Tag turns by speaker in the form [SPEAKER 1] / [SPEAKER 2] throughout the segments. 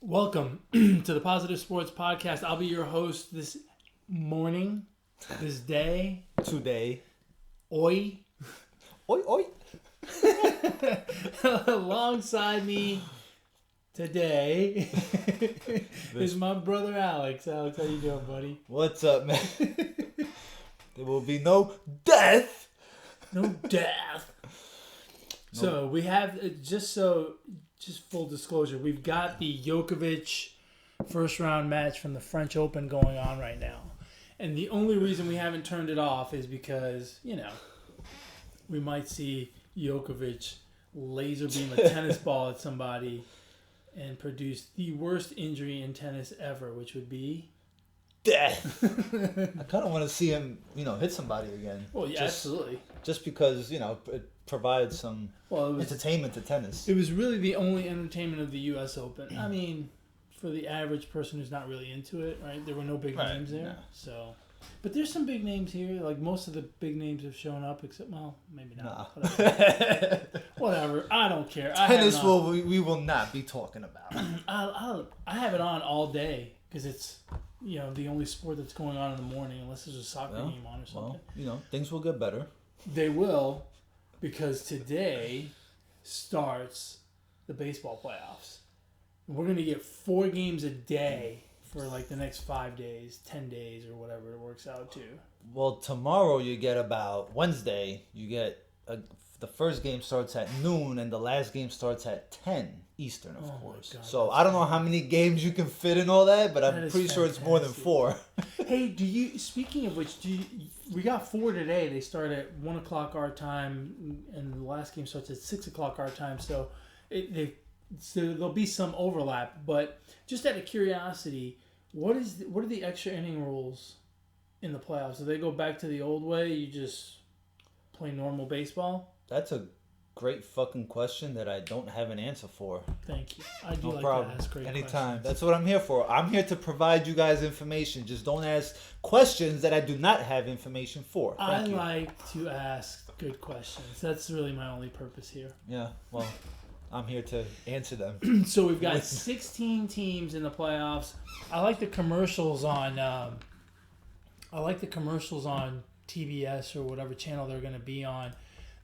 [SPEAKER 1] Welcome to the Positive Sports Podcast. I'll be your host this morning, this day.
[SPEAKER 2] Today.
[SPEAKER 1] Oi.
[SPEAKER 2] Oi, oi.
[SPEAKER 1] Alongside me today is my brother Alex. Alex, how you doing, buddy?
[SPEAKER 2] What's up, man? There will be no death.
[SPEAKER 1] No death. So we have, just full disclosure, we've got the Djokovic first round match from the French Open going on right now. And the only reason we haven't turned it off is because, we might see Djokovic laser beam a tennis ball at somebody and produce the worst injury in tennis ever, which would be
[SPEAKER 2] death. I kind of want to see him, hit somebody again.
[SPEAKER 1] Well, yeah, absolutely.
[SPEAKER 2] Just because, it provides some entertainment to tennis.
[SPEAKER 1] It was really the only entertainment of the U.S. Open. I mean, for the average person who's not really into it, right? There were no big names there. Yeah. So, but there's some big names here. Like, most of the big names have shown up, except, well, maybe not.
[SPEAKER 2] Nah.
[SPEAKER 1] Whatever. I don't care.
[SPEAKER 2] Tennis we will not be talking about.
[SPEAKER 1] I have it on all day because it's, the only sport that's going on in the morning, unless there's a soccer game on or something.
[SPEAKER 2] Well, things will get better.
[SPEAKER 1] They will, because today starts the baseball playoffs. We're going to get 4 games a day for like the next 5 days, 10 days, or whatever it works out to.
[SPEAKER 2] Well, tomorrow you get Wednesday, you get the first game starts at noon and the last game starts at 10 Eastern, of course. God, so I don't know how many games you can fit in all that, but I'm pretty sure it's more than 4.
[SPEAKER 1] Hey, speaking of which, we got 4 today. They start at 1 o'clock our time, and the last game starts at 6 o'clock our time. So there'll be some overlap. But just out of curiosity, what are the extra inning rules in the playoffs? Do they go back to the old way? You just play normal baseball?
[SPEAKER 2] That's a great fucking question that I don't have an answer for.
[SPEAKER 1] Thank you. I do
[SPEAKER 2] no
[SPEAKER 1] like
[SPEAKER 2] problem.
[SPEAKER 1] to ask great
[SPEAKER 2] Anytime.
[SPEAKER 1] questions.
[SPEAKER 2] That's what I'm here for. I'm here to provide you guys information. Just don't ask questions that I do not have information for. Thank you.
[SPEAKER 1] Like to ask good questions. That's really my only purpose here.
[SPEAKER 2] Yeah, well, I'm here to answer them.
[SPEAKER 1] So we've got 16 teams in the playoffs. I like the commercials on TBS or whatever channel they're going to be on.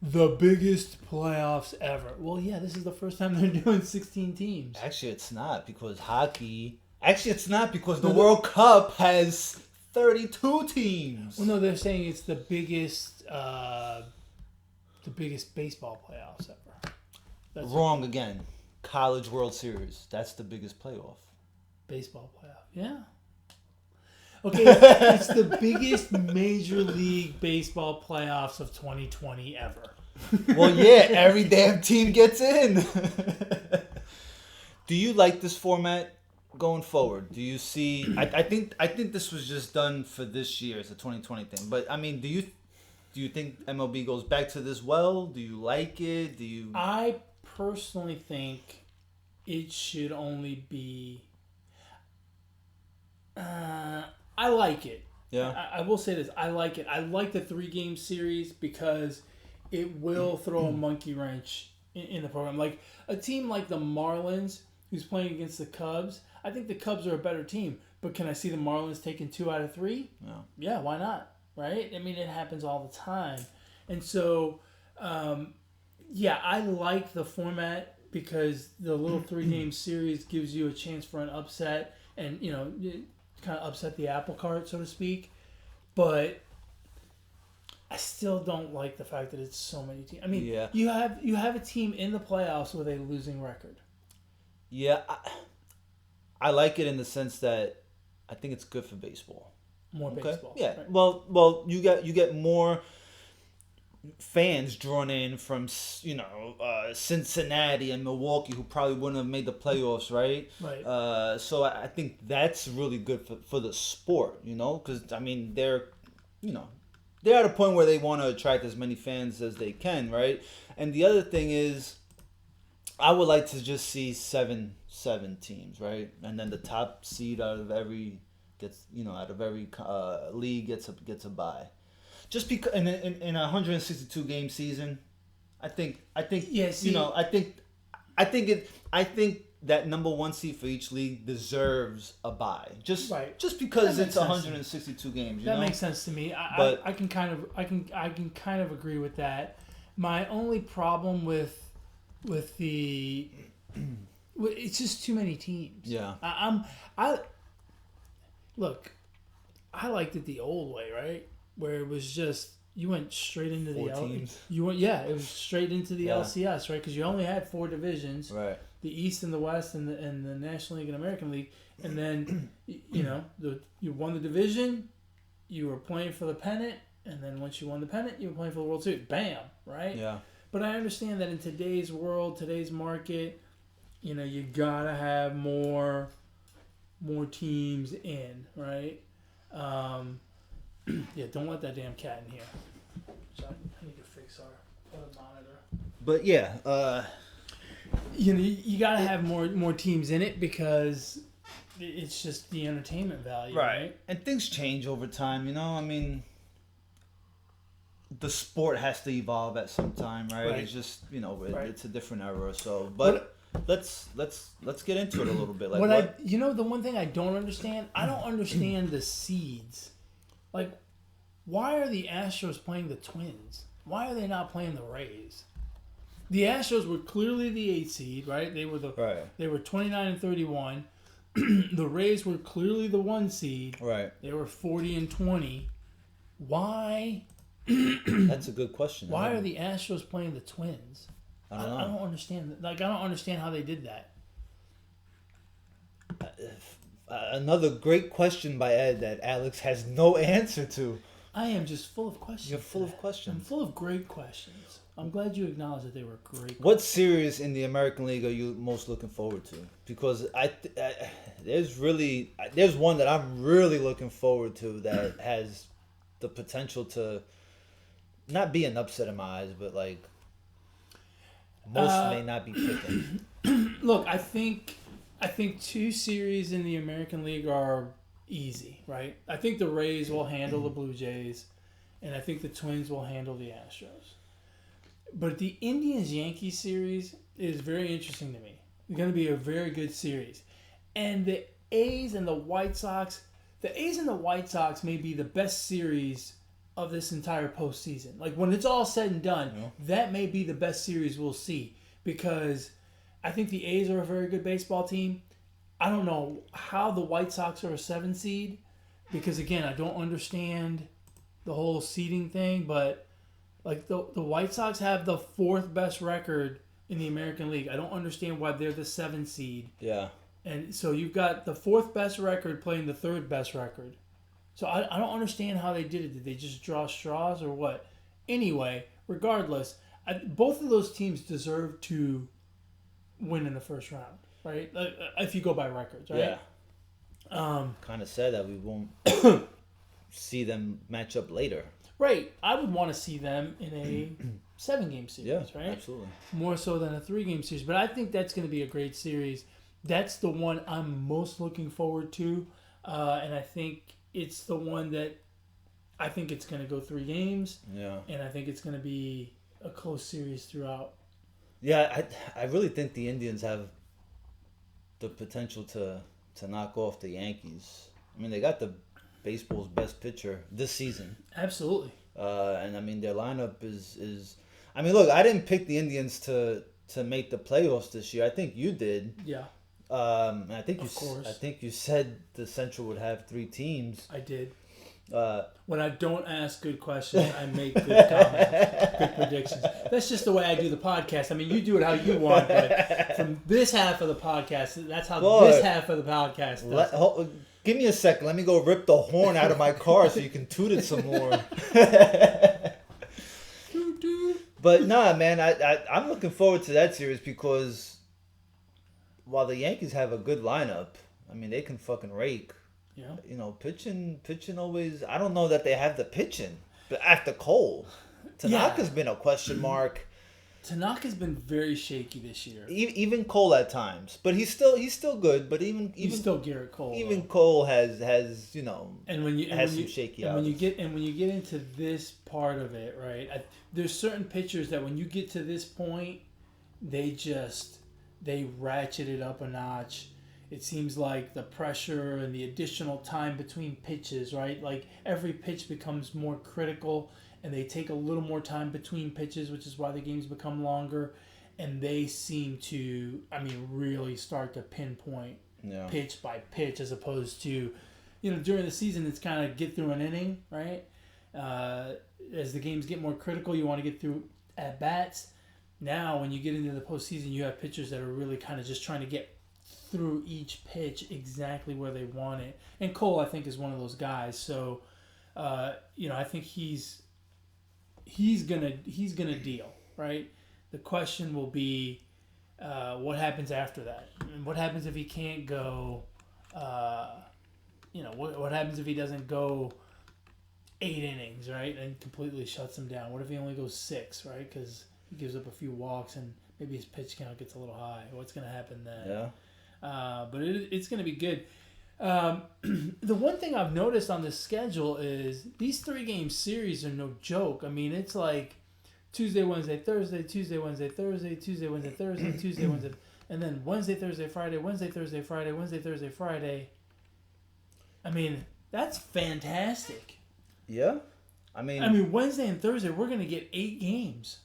[SPEAKER 1] The biggest playoffs ever. Well, yeah, this is the first time they're doing 16 teams.
[SPEAKER 2] Actually, it's not because hockey. Actually, it's not because the World Cup has 32 teams.
[SPEAKER 1] Well, no, they're saying it's the biggest baseball playoffs ever.
[SPEAKER 2] That's wrong again. College World Series. That's the biggest playoff.
[SPEAKER 1] Baseball playoff. Yeah. Okay, it's the biggest Major League Baseball playoffs of 2020 ever.
[SPEAKER 2] Well, yeah, every damn team gets in. Do you like this format going forward? Do you see? I think this was just done for this year. It's a 2020 thing. But I mean, do you think MLB goes back to this? Well, do you like it? Do you?
[SPEAKER 1] I personally think it should only be. I like it.
[SPEAKER 2] Yeah.
[SPEAKER 1] I will say this. I like it. I like the 3-game series because it will throw a monkey wrench in the program. Like a team like the Marlins, who's playing against the Cubs, I think the Cubs are a better team. But can I see the Marlins taking 2 out of 3?
[SPEAKER 2] No.
[SPEAKER 1] Yeah, why not? Right? I mean, it happens all the time. And so, I like the format because the little 3-game series gives you a chance for an upset and, kind of upset the apple cart, so to speak. But I still don't like the fact that it's so many teams. I mean, you have a team in the playoffs with a losing record.
[SPEAKER 2] Yeah, I like it in the sense that I think it's good for baseball.
[SPEAKER 1] More baseball.
[SPEAKER 2] Yeah.
[SPEAKER 1] Right?
[SPEAKER 2] Well, you get more fans drawn in from Cincinnati and Milwaukee who probably wouldn't have made the playoffs, right?
[SPEAKER 1] Right.
[SPEAKER 2] So I think that's really good for the sport, because I mean they're at a point where they want to attract as many fans as they can, right? And the other thing is, I would like to just see seven teams, right? And then the top seed out of every league gets a bye. Just because in a 162 game season, I think
[SPEAKER 1] yeah, see,
[SPEAKER 2] I think that number 1 seed for each league deserves a bye. Just because
[SPEAKER 1] That
[SPEAKER 2] it's
[SPEAKER 1] makes sense.
[SPEAKER 2] 162 games.
[SPEAKER 1] That makes sense to me. I can kind of agree with that. My only problem with the it's just too many teams.
[SPEAKER 2] Yeah.
[SPEAKER 1] I liked it the old way, right? Where it was just you went straight into the
[SPEAKER 2] teams.
[SPEAKER 1] It was straight into the
[SPEAKER 2] Yeah.
[SPEAKER 1] LCS, right? Because you only had 4 divisions.
[SPEAKER 2] Right.
[SPEAKER 1] The East and the West and the National League and American League, and then you won the division, you were playing for the pennant, and then once you won the pennant, you were playing for the World Series. Bam, right?
[SPEAKER 2] Yeah.
[SPEAKER 1] But I understand that in today's world, today's market, you gotta have more teams in, right? Yeah, don't let that damn cat in here. So I need to fix our monitor.
[SPEAKER 2] But yeah.
[SPEAKER 1] You gotta have more teams in it because it's just the entertainment value, right?
[SPEAKER 2] And things change over time, I mean, the sport has to evolve at some time, right? It's just it's a different era. So, but let's get into it a little bit. Like
[SPEAKER 1] the one thing I don't understand, I don't understand the seeds. Like, why are the Astros playing the Twins? Why are they not playing the Rays? The Astros were clearly the 8th seed, right? They were They were 29 and 31. The Rays were clearly the 1 seed.
[SPEAKER 2] Right.
[SPEAKER 1] They were 40 and 20. Why?
[SPEAKER 2] That's a good question.
[SPEAKER 1] Why are the Astros playing the Twins?
[SPEAKER 2] I don't know.
[SPEAKER 1] I don't understand. I don't understand how they did that.
[SPEAKER 2] Another great question by Ed that Alex has no answer to.
[SPEAKER 1] I am just full of questions.
[SPEAKER 2] You're full of questions.
[SPEAKER 1] I'm full of great questions. I'm glad you acknowledge that they were great.
[SPEAKER 2] What series in the American League are you most looking forward to? Because there's one that I'm really looking forward to that has the potential to not be an upset in my eyes, but like most may not be picking.
[SPEAKER 1] Look, I think 2 series in the American League are easy, right? I think the Rays will handle the Blue Jays, and I think the Twins will handle the Astros. But the Indians-Yankees series is very interesting to me. It's going to be a very good series. And the A's and the White Sox may be the best series of this entire postseason. Like, when it's all said and done, that may be the best series we'll see. Because I think the A's are a very good baseball team. I don't know how the White Sox are a 7 seed. Because, again, I don't understand the whole seeding thing, but like the White Sox have the 4th best record in the American League. I don't understand why they're the 7 seed.
[SPEAKER 2] Yeah.
[SPEAKER 1] And so you've got the 4th best record playing the 3rd best record. So I don't understand how they did it. Did they just draw straws or what? Anyway, regardless, both of those teams deserve to win in the first round, right? If you go by records, right?
[SPEAKER 2] Yeah. Kind of sad that we won't see them match up later.
[SPEAKER 1] Right. I would want to see them in a 7-game series, right?
[SPEAKER 2] Absolutely.
[SPEAKER 1] More so than a 3-game series. But I think that's going to be a great series. That's the one I'm most looking forward to. And I think it's the one that I think it's going to go 3 games.
[SPEAKER 2] Yeah.
[SPEAKER 1] And I think it's going to be a close series throughout.
[SPEAKER 2] Yeah, I really think the Indians have the potential to knock off the Yankees. I mean, they got the baseball's best pitcher this season.
[SPEAKER 1] Absolutely.
[SPEAKER 2] And I mean, their lineup is. I mean, look, I didn't pick the Indians to make the playoffs this year. I think you did.
[SPEAKER 1] Yeah.
[SPEAKER 2] And I think
[SPEAKER 1] Of course.
[SPEAKER 2] I think you said the Central would have 3 teams.
[SPEAKER 1] I did.
[SPEAKER 2] Uh,
[SPEAKER 1] When I don't ask good questions, I make good comments, good predictions. That's just the way I do the podcast. I mean, you do it how you want, but from this half of the podcast, that's how this half of the podcast does.
[SPEAKER 2] Give me a second. Let me go rip the horn out of my car so you can toot it some more. But nah, man, I'm looking forward to that series because while the Yankees have a good lineup, I mean, they can fucking rake.
[SPEAKER 1] Yeah.
[SPEAKER 2] You know, pitching always. I don't know that they have the pitching, but after Cole, Tanaka's been a question mark.
[SPEAKER 1] Tanaka's been very shaky this year.
[SPEAKER 2] Even Cole at times, but he's still good. But even
[SPEAKER 1] he's still Garrett Cole.
[SPEAKER 2] Even Cole has some shaky
[SPEAKER 1] hours. When you get into this part of it, right? There's certain pitchers that when you get to this point, they they ratcheted up a notch. It seems like the pressure and the additional time between pitches, right? Like every pitch becomes more critical and they take a little more time between pitches, which is why the games become longer. And they seem to, really start to pinpoint pitch by pitch as opposed to, during the season, it's kind of get through an inning, right? As the games get more critical, you want to get through at-bats. Now, when you get into the postseason, you have pitchers that are really kind of just trying to get through each pitch exactly where they want it. And Cole, I think, is one of those guys. So, I think he's gonna deal, right? The question will be, what happens after that? And what happens if he can't go? What happens if he doesn't go 8 innings, right, and completely shuts him down? What if he only goes 6, right? Because he gives up a few walks and maybe his pitch count gets a little high. What's going to happen then?
[SPEAKER 2] Yeah.
[SPEAKER 1] But it's going to be good. The one thing I've noticed on the schedule is these 3-game series are no joke. I mean, it's like Tuesday, Wednesday, Thursday, Tuesday, Wednesday, Thursday, Tuesday, Wednesday, Thursday, Tuesday, Wednesday, and then Wednesday, Thursday, Friday, Wednesday, Thursday, Friday, Wednesday, Thursday, Friday. I mean, that's fantastic.
[SPEAKER 2] Yeah.
[SPEAKER 1] I mean, Wednesday and Thursday, we're going to get 8 games.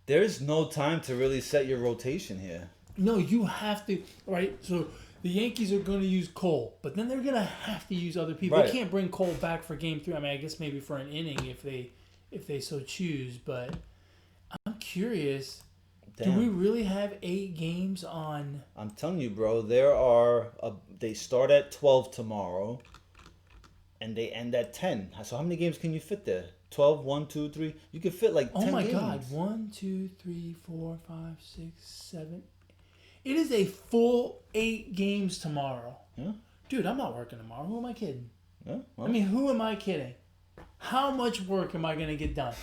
[SPEAKER 2] There's no time to really set your rotation here.
[SPEAKER 1] No, you have to, right? So the Yankees are going to use Cole, but then they're going to have to use other people. Right. They can't bring Cole back for game 3. I mean, I guess maybe for an inning if they so choose, but I'm curious. Damn. Do we really have 8 games on?
[SPEAKER 2] I'm telling you, bro, they start at 12 tomorrow and they end at 10. So how many games can you fit there? 12, 1, 2, 3. You can fit like 10 games. Oh my God. 1, 2, 3, 4, 5, 6, 7. It is a full 8 games tomorrow. Yeah.
[SPEAKER 1] Dude, I'm not working tomorrow. Who am I kidding?
[SPEAKER 2] Yeah. Well.
[SPEAKER 1] Who am I kidding? How much work am I going to get done?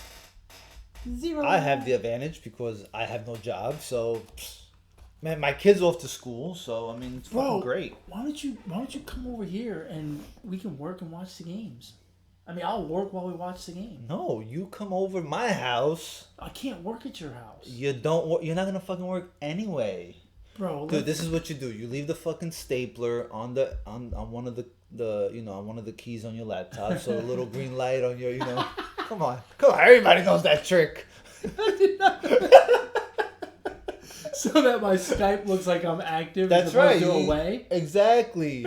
[SPEAKER 1] 0.
[SPEAKER 2] I have the advantage because I have no job. So, man, my kid's off to school. So, it's fucking great.
[SPEAKER 1] Why don't you come over here and we can work and watch the games? I'll work while we watch the game.
[SPEAKER 2] No, you come over to my house.
[SPEAKER 1] I can't work at your house.
[SPEAKER 2] You don't work. You're not gonna fucking work anyway,
[SPEAKER 1] bro.
[SPEAKER 2] Dude, this is what you do. You leave the fucking stapler on one of the on one of the keys on your laptop, so a little green light on your Come on, everybody knows that trick.
[SPEAKER 1] I did not. So that my Skype looks like I'm active.
[SPEAKER 2] That's right.
[SPEAKER 1] Away.
[SPEAKER 2] Exactly.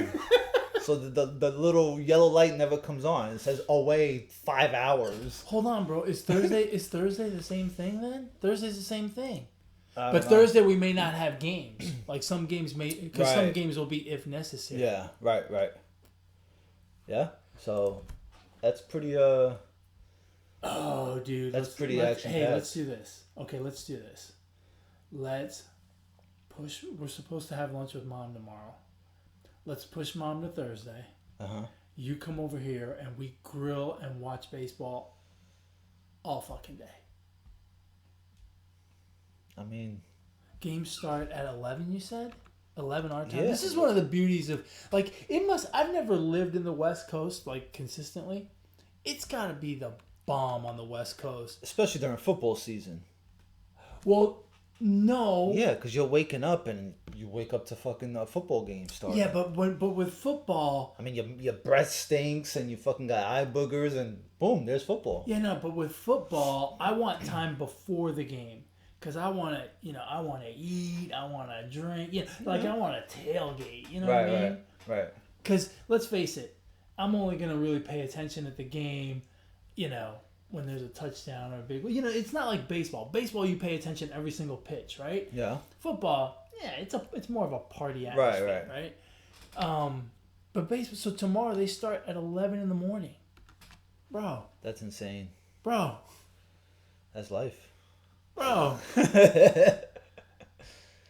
[SPEAKER 2] So the little yellow light never comes on. It says away 5 hours.
[SPEAKER 1] Hold on, bro. Is Thursday the same thing then? Thursday's the same thing. But Thursday we may not have games. Like some games because some games will be if necessary.
[SPEAKER 2] Yeah. Right. Yeah. So that's pretty
[SPEAKER 1] Oh, dude.
[SPEAKER 2] That's pretty action. Hey,
[SPEAKER 1] let's do this. Okay, let's do this. Let's push. We're supposed to have lunch with Mom tomorrow. Let's push Mom to Thursday.
[SPEAKER 2] Uh-huh.
[SPEAKER 1] You come over here and we grill and watch baseball all fucking day. Games start at 11, you said? 11 our time?
[SPEAKER 2] Yeah.
[SPEAKER 1] This is one of the beauties of, I've never lived in the West Coast, consistently. It's got to be the bomb on the West Coast.
[SPEAKER 2] Especially during football season.
[SPEAKER 1] Well, no.
[SPEAKER 2] Yeah, because you're waking up and you wake up to fucking a football game starting.
[SPEAKER 1] Yeah, but with football...
[SPEAKER 2] your breath stinks and you fucking got eye boogers and boom, there's football.
[SPEAKER 1] Yeah, no, but with football, I want time before the game. Because I want to, I want to eat, I want to drink, I want to tailgate, what I mean?
[SPEAKER 2] Right.
[SPEAKER 1] Because, let's face it, I'm only going to really pay attention at the game, when there's a touchdown or a big... it's not like baseball. Baseball, you pay attention every single pitch, right?
[SPEAKER 2] Yeah.
[SPEAKER 1] Football, yeah, it's more of a party atmosphere, right? But baseball... So tomorrow they start at 11 in the morning. Bro.
[SPEAKER 2] That's insane.
[SPEAKER 1] Bro.
[SPEAKER 2] That's life.
[SPEAKER 1] Bro.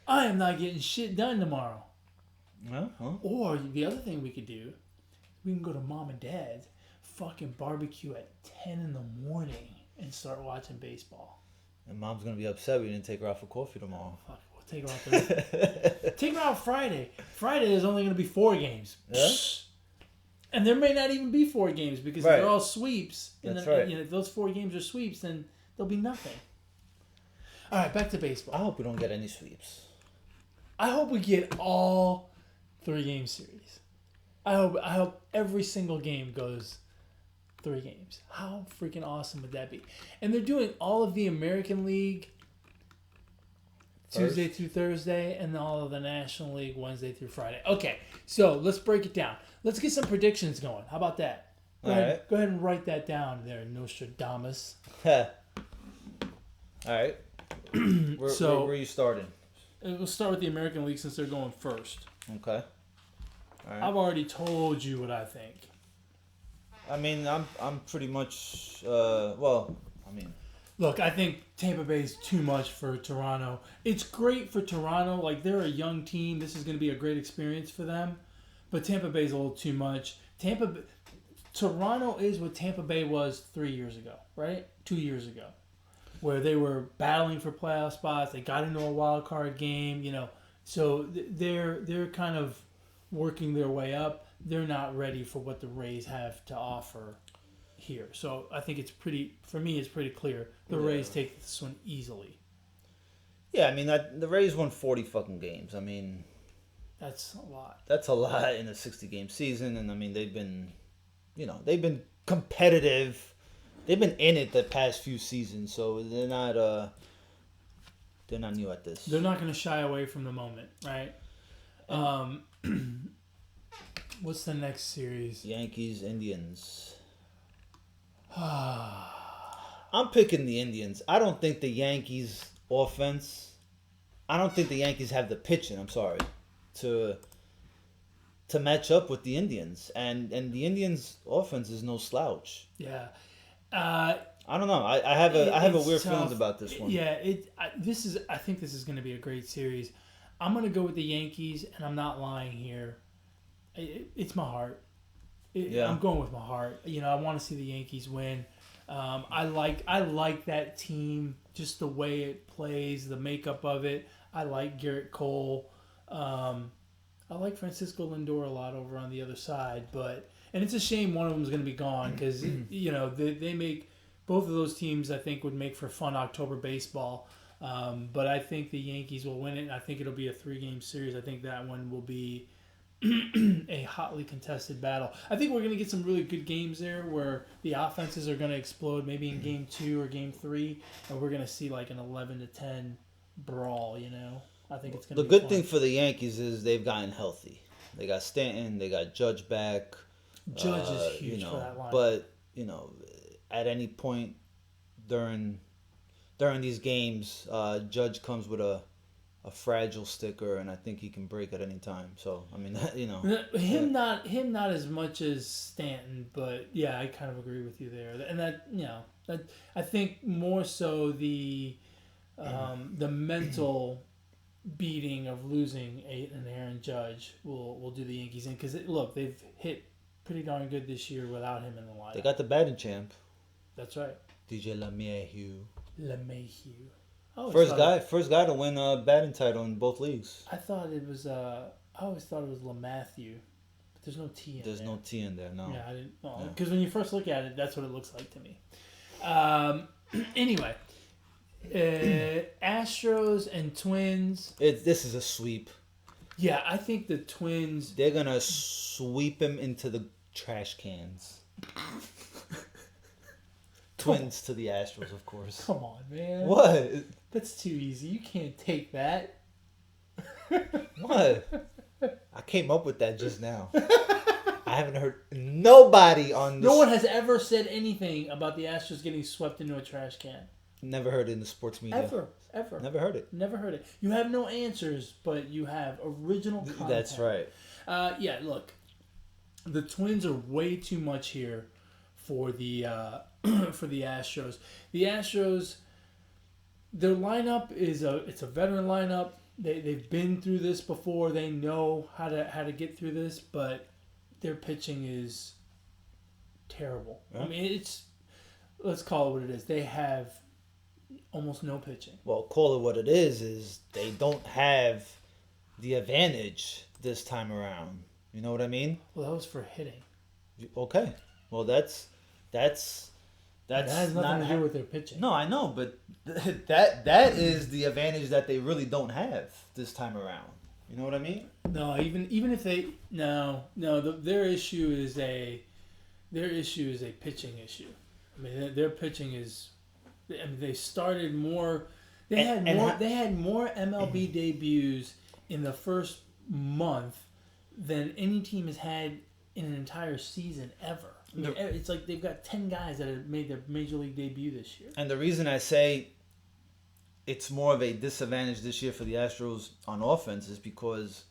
[SPEAKER 1] I am not getting shit done tomorrow.
[SPEAKER 2] Well, huh?
[SPEAKER 1] Or the other thing we could do, we can go to Mom and Dad's, fucking barbecue at 10 in the morning and start watching baseball.
[SPEAKER 2] And Mom's going to be upset we didn't take her out for coffee tomorrow.
[SPEAKER 1] Fuck, we'll take her out Thursday. Take her out Friday. Friday there's only going to be 4 games.
[SPEAKER 2] Yeah?
[SPEAKER 1] And there may not even be 4 games because if they're all sweeps.
[SPEAKER 2] That's right.
[SPEAKER 1] If those 4 games are sweeps, then there'll be nothing. All right, back to baseball.
[SPEAKER 2] I hope we don't get any sweeps.
[SPEAKER 1] I hope we get all 3-game series. I hope every single game goes 3 games. How freaking awesome would that be? And they're doing all of the American League Tuesday through Thursday, and all of the National League Wednesday through Friday. Okay, so let's break it down. Let's get some predictions going. How about that? Go ahead and write that down there, Nostradamus.
[SPEAKER 2] All right. Where are you starting?
[SPEAKER 1] We'll start with the American League since they're going first.
[SPEAKER 2] Okay. All right.
[SPEAKER 1] I've already told you what I think.
[SPEAKER 2] I mean, I'm pretty much
[SPEAKER 1] Look, I think Tampa Bay is too much for Toronto. It's great for Toronto. Like, they're a young team. This is going to be a great experience for them. But Tampa Bay is a little too much. Toronto is what Tampa Bay was 3 years ago, right? 2 years ago, where they were battling for playoff spots. They got into a wild card game, So they're kind of working their way up. They're not ready for what the Rays have to offer here. So I think it's pretty clear. The Rays take this one easily.
[SPEAKER 2] Yeah, I mean, the Rays won 40 fucking games. I mean,
[SPEAKER 1] that's a lot.
[SPEAKER 2] That's a lot in a 60-game season, and I mean, they've been competitive. They've been in it the past few seasons, so they're not new at this.
[SPEAKER 1] They're not going to shy away from the moment, right? What's the next series?
[SPEAKER 2] Yankees Indians. I'm picking the Indians. I don't think the Yankees offense. I don't think the Yankees have the pitching. I'm sorry, to match up with the Indians, and the Indians offense is no slouch.
[SPEAKER 1] Yeah.
[SPEAKER 2] I don't know. I have a weird feeling about this one.
[SPEAKER 1] Yeah. I think this is going to be a great series. I'm going to go with the Yankees, and I'm not lying here. It's my heart. I'm going with my heart. I want to see the Yankees win. I like that team, just the way it plays, the makeup of it. I like Garrett Cole. I like Francisco Lindor a lot over on the other side, and it's a shame one of them is going to be gone because they make both of those teams. I think would make for fun October baseball. But I think the Yankees will win it. And I think it'll be a 3-game series. I think that one will be a hotly contested battle. I think we're going to get some really good games there where the offenses are going to explode maybe in game 2 or game 3, and we're going to see like an 11-10 brawl, I think it's going to be
[SPEAKER 2] The good
[SPEAKER 1] fun.
[SPEAKER 2] thing for the Yankees is they've gotten healthy. They got Stanton, they got Judge back.
[SPEAKER 1] Judge is huge for that line.
[SPEAKER 2] But, at any point during these games, Judge comes with a fragile sticker, and I think he can break at any time. So I mean,
[SPEAKER 1] him not as much as Stanton, but yeah, I kind of agree with you there. And that I think more so the mental beating of losing an Aaron Judge will do the Yankees in because look, they've hit pretty darn good this year without him in the lineup.
[SPEAKER 2] They got the batting champ.
[SPEAKER 1] That's right,
[SPEAKER 2] DJ LeMahieu. First guy to win a batting title in both leagues.
[SPEAKER 1] I always thought it was LeMahieu, but there's no T in there.
[SPEAKER 2] There's no T in there, no.
[SPEAKER 1] Yeah, I didn't. Because when you first look at it, that's what it looks like to me. Anyway, Astros and Twins.
[SPEAKER 2] This is a sweep.
[SPEAKER 1] Yeah, I think the Twins.
[SPEAKER 2] They're gonna sweep him into the trash cans. Twins to the Astros, of course.
[SPEAKER 1] Come on, man.
[SPEAKER 2] What?
[SPEAKER 1] That's too easy. You can't take that.
[SPEAKER 2] What? I came up with that just now. I haven't heard nobody on this.
[SPEAKER 1] No one has ever said anything about the Astros getting swept into a trash can.
[SPEAKER 2] Never heard it in the sports media.
[SPEAKER 1] Ever.
[SPEAKER 2] Never heard it.
[SPEAKER 1] Never heard it. You have no answers, but you have original content.
[SPEAKER 2] That's right.
[SPEAKER 1] Yeah, look. The Twins are way too much here for the Astros. The Astros, their lineup it's a veteran lineup. They've been through this before. They know how to get through this, but their pitching is terrible. Yeah. I mean, let's call it what it is. They have almost no pitching.
[SPEAKER 2] Well, call it what it is they don't have the advantage this time around. You know what I mean?
[SPEAKER 1] Well, that was for hitting.
[SPEAKER 2] Okay. Well, that has
[SPEAKER 1] nothing to do with their pitching.
[SPEAKER 2] No, I know, but that is the advantage that they really don't have this time around. You know what I mean?
[SPEAKER 1] No, even if they their issue is a pitching issue. I mean, their pitching is. I mean, they started more. They had more MLB debuts in the first month than any team has had in an entire season ever. I mean, it's like they've got 10 guys that have made their major league debut this year.
[SPEAKER 2] And the reason I say it's more of a disadvantage this year for the Astros on offense is because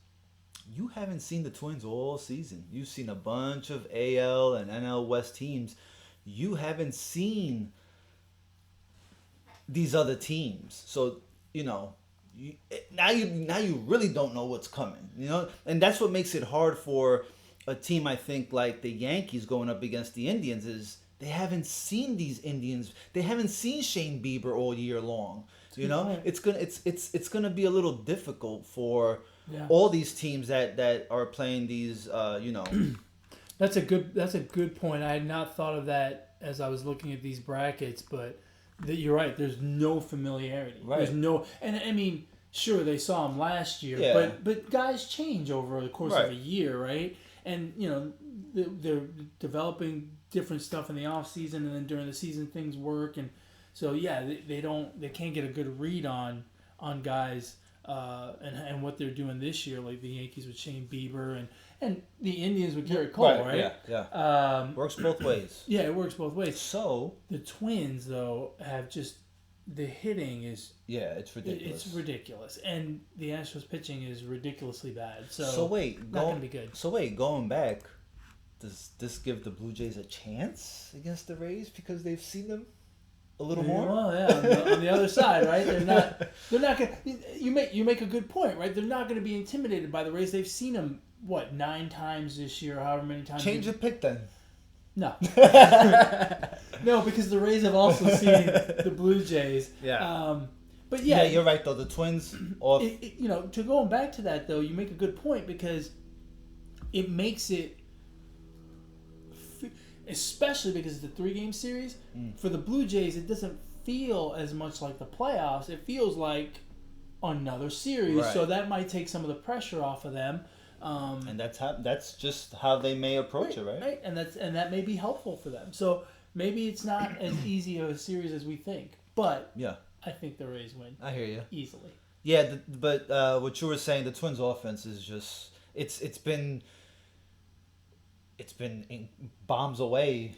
[SPEAKER 2] you haven't seen the Twins all season. You've seen a bunch of AL and NL West teams. You haven't seen these other teams. So, now you really don't know what's coming, and that's what makes it hard for a team, I think, like the Yankees going up against the Indians, is they haven't seen these Indians. They haven't seen Shane Bieber all year long. It's gonna be a little difficult for all these teams that are playing these.
[SPEAKER 1] That's a good point. I had not thought of that as I was looking at these brackets, but you're right. There's no familiarity.
[SPEAKER 2] Right.
[SPEAKER 1] There's no, and I mean, sure, they saw him last year, but guys change over the course of a year, right? And they're developing different stuff in the off season, and then during the season things work, and so they can't get a good read on guys and what they're doing this year, like the Yankees with Shane Bieber and the Indians with Garrett Cole, right?
[SPEAKER 2] Yeah. Works both ways.
[SPEAKER 1] Yeah, it works both ways.
[SPEAKER 2] So
[SPEAKER 1] the Twins, though, have just the hitting is
[SPEAKER 2] it's ridiculous.
[SPEAKER 1] It's ridiculous, and the Astros pitching is ridiculously bad.
[SPEAKER 2] Not
[SPEAKER 1] gonna be good.
[SPEAKER 2] So going back, does this give the Blue Jays a chance against the Rays because they've seen them a little more?
[SPEAKER 1] Well, yeah, on the other side, right? They're not gonna. You make a good point, right? They're not going to be intimidated by the Rays. They've seen them 9 times this year, however many times.
[SPEAKER 2] Change your pick then.
[SPEAKER 1] No. No, because the Rays have also seen the Blue Jays.
[SPEAKER 2] Yeah.
[SPEAKER 1] But yeah,
[SPEAKER 2] you're right though. The Twins off.
[SPEAKER 1] To going back to that though, you make a good point because it makes it, especially because it's a 3-game series. For the Blue Jays, it doesn't feel as much like the playoffs. It feels like another series,
[SPEAKER 2] right.
[SPEAKER 1] So that might take some of the pressure off of them.
[SPEAKER 2] And that's just how they may approach it, right?
[SPEAKER 1] Right, and that may be helpful for them. So maybe it's not as easy a series as we think, but I think the Rays win.
[SPEAKER 2] I hear you
[SPEAKER 1] easily.
[SPEAKER 2] Yeah, but what you were saying, the Twins' offense is just it's been bombs away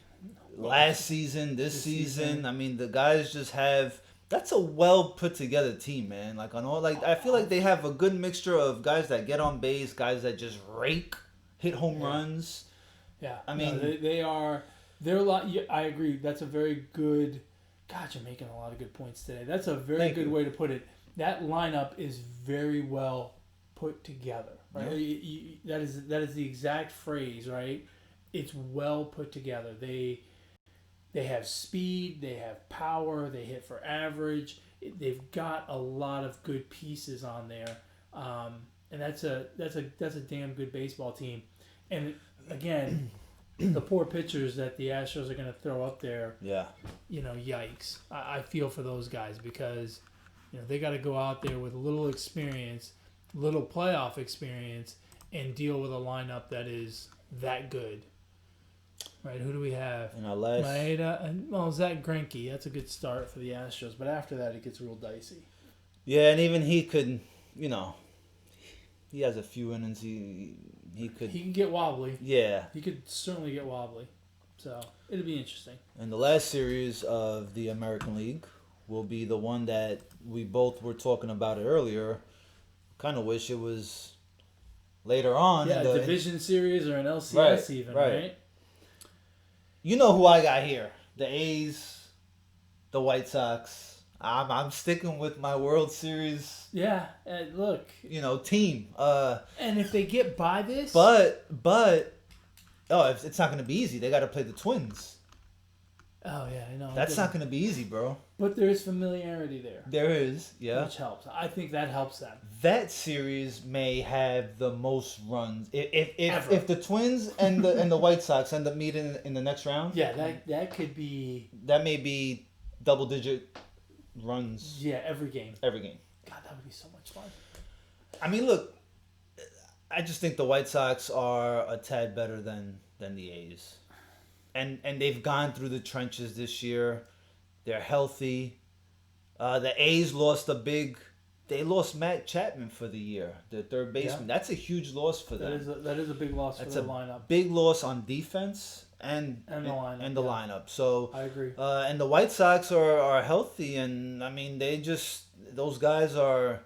[SPEAKER 2] last season, this season. I mean, the guys just have. That's a well put together team, man. Like I feel like they have a good mixture of guys that get on base, guys that just hit home runs.
[SPEAKER 1] Yeah,
[SPEAKER 2] I mean
[SPEAKER 1] they're a lot. I agree. That's a very good. God, you're making a lot of good points today. That's a very good way to put it. That lineup is very well put together, right? Yeah. That is the exact phrase, right? It's well put together. They have speed, they have power, they hit for average. They've got a lot of good pieces on there, and that's a damn good baseball team. And again, the poor pitchers that the Astros are going to throw up there.
[SPEAKER 2] Yeah.
[SPEAKER 1] Yikes! I feel for those guys because they got to go out there with little experience, little playoff experience, and deal with a lineup that is that good. Right, who do we have?
[SPEAKER 2] In our last...
[SPEAKER 1] Maeda, Zach Greinke. That's a good start for the Astros, but after that, it gets real dicey.
[SPEAKER 2] Yeah, and even he could, he has a few innings. He
[SPEAKER 1] can get wobbly.
[SPEAKER 2] Yeah,
[SPEAKER 1] he could certainly get wobbly. So it'll be interesting.
[SPEAKER 2] And the last series of the American League will be the one that we both were talking about earlier. Kind of wish it was later on.
[SPEAKER 1] Yeah, a division series or an LCS right?
[SPEAKER 2] You know who I got here. The A's, the White Sox. I'm sticking with my World Series.
[SPEAKER 1] Yeah, look.
[SPEAKER 2] Team.
[SPEAKER 1] And if they get by this...
[SPEAKER 2] But it's not going to be easy. They got to play the Twins.
[SPEAKER 1] Oh, yeah, I know.
[SPEAKER 2] That's not going to be easy, bro.
[SPEAKER 1] But there is familiarity there.
[SPEAKER 2] There is, yeah.
[SPEAKER 1] Which helps. I think that helps them.
[SPEAKER 2] That series may have the most runs. If the Twins and the White Sox end up meeting in the next round.
[SPEAKER 1] Yeah, that could be.
[SPEAKER 2] That may be double-digit runs.
[SPEAKER 1] Yeah, every game.
[SPEAKER 2] Every game.
[SPEAKER 1] God, that would be so much fun.
[SPEAKER 2] I mean, look, I just think the White Sox are a tad better than the A's. And they've gone through the trenches this year. They're healthy. The A's lost they lost Matt Chapman for the year, the third baseman. Yeah. That's a huge loss for them.
[SPEAKER 1] That is a big loss for the lineup.
[SPEAKER 2] Big loss on defense and the lineup. So
[SPEAKER 1] I agree.
[SPEAKER 2] And the White Sox are healthy, and I mean those guys are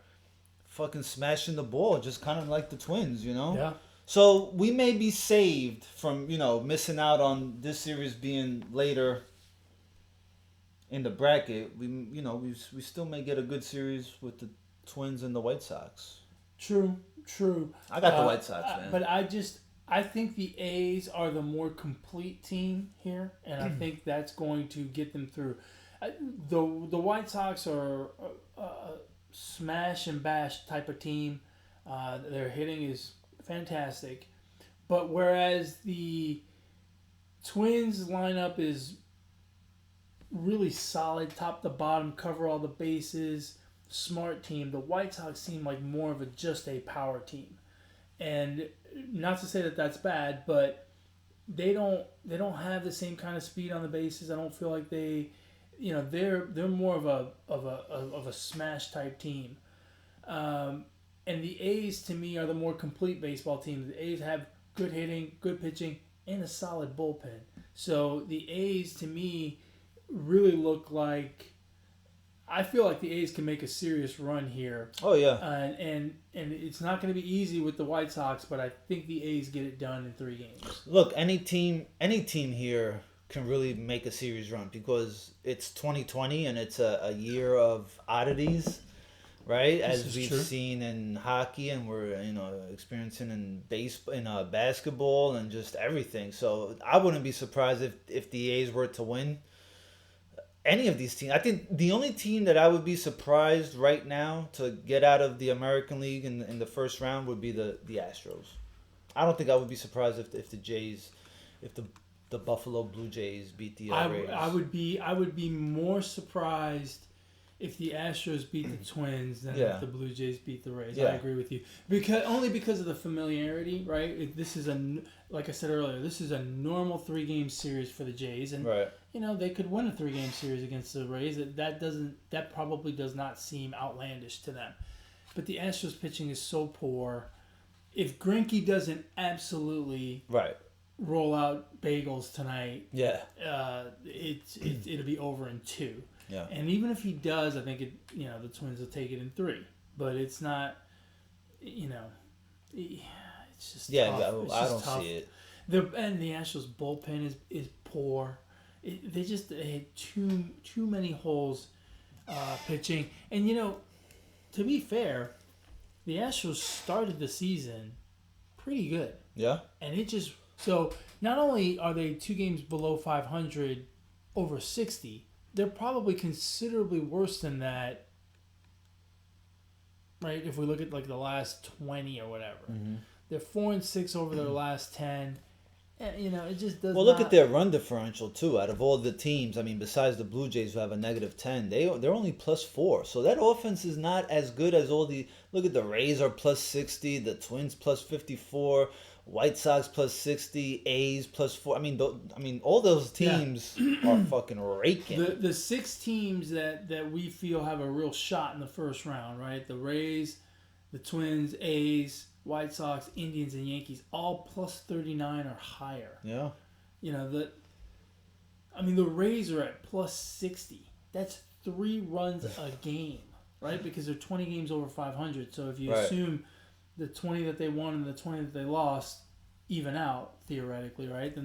[SPEAKER 2] fucking smashing the ball, just kind of like the Twins, you know?
[SPEAKER 1] Yeah.
[SPEAKER 2] So we may be saved from, missing out on this series being later in the bracket. We still may get a good series with the Twins and the White Sox.
[SPEAKER 1] True.
[SPEAKER 2] I got the White Sox, man.
[SPEAKER 1] But I think the A's are the more complete team here, and I think that's going to get them through. The White Sox are a smash and bash type of team. Their hitting is fantastic, but whereas the Twins lineup is really solid, top to bottom, cover all the bases, smart team, the White Sox seem like more of just a power team. And not to say that that's bad, but they don't have the same kind of speed on the bases. I don't feel like they're more of a smash type team. And the A's, to me, are the more complete baseball team. The A's have good hitting, good pitching, and a solid bullpen. So the A's, to me, really look like... I feel like the A's can make a serious run here.
[SPEAKER 2] Oh, yeah.
[SPEAKER 1] And it's not going to be easy with the White Sox, but I think the A's get it done in 3 games.
[SPEAKER 2] Look, any team here can really make a series run because it's 2020 and it's a year of oddities. Right, as we've seen in hockey, and we're experiencing in basketball and just everything. So I wouldn't be surprised if the A's were to win any of these teams. I think the only team that I would be surprised right now to get out of the American League in the first round would be the Astros. I don't think I would be surprised if the Buffalo Blue Jays beat the Rays.
[SPEAKER 1] I would be more surprised if the Astros beat the Twins than if the Blue Jays beat the Rays. I agree with you. Because of the familiarity, right? This is like I said earlier, this is a normal 3-game series for the Jays, and they could win a 3-game series against the Rays. That probably does not seem outlandish to them. But the Astros pitching is so poor. If Greinke doesn't absolutely roll out bagels tonight, it'll be over in 2.
[SPEAKER 2] Yeah.
[SPEAKER 1] And even if he does, I think the Twins will take it in 3. But it's not, it's just tough.
[SPEAKER 2] I don't see it.
[SPEAKER 1] And the Astros bullpen is poor. They had too many holes pitching. And to be fair, the Astros started the season pretty good.
[SPEAKER 2] Yeah.
[SPEAKER 1] And so not only are they 2 games below 500 over 60. They're probably considerably worse than that, right? If we look at like the last 20 or whatever, they're 4-6 over their last 10. And, it just does.
[SPEAKER 2] Well, look at their run differential too. Out of all the teams, I mean, besides the Blue Jays who have a -10, they're only +4. So that offense is not as good as all the. Look at the Rays are +60, the Twins +54. White Sox +60, A's +4. I mean, all those teams are fucking raking.
[SPEAKER 1] The 6 teams that we feel have a real shot in the first round, right? The Rays, the Twins, A's, White Sox, Indians, and Yankees, all +39 or higher.
[SPEAKER 2] Yeah.
[SPEAKER 1] The Rays are at +60. That's 3 runs a game, right? Because they're 20 games over 500. So if you assume the 20 that they won and the 20 that they lost even out theoretically, right? Then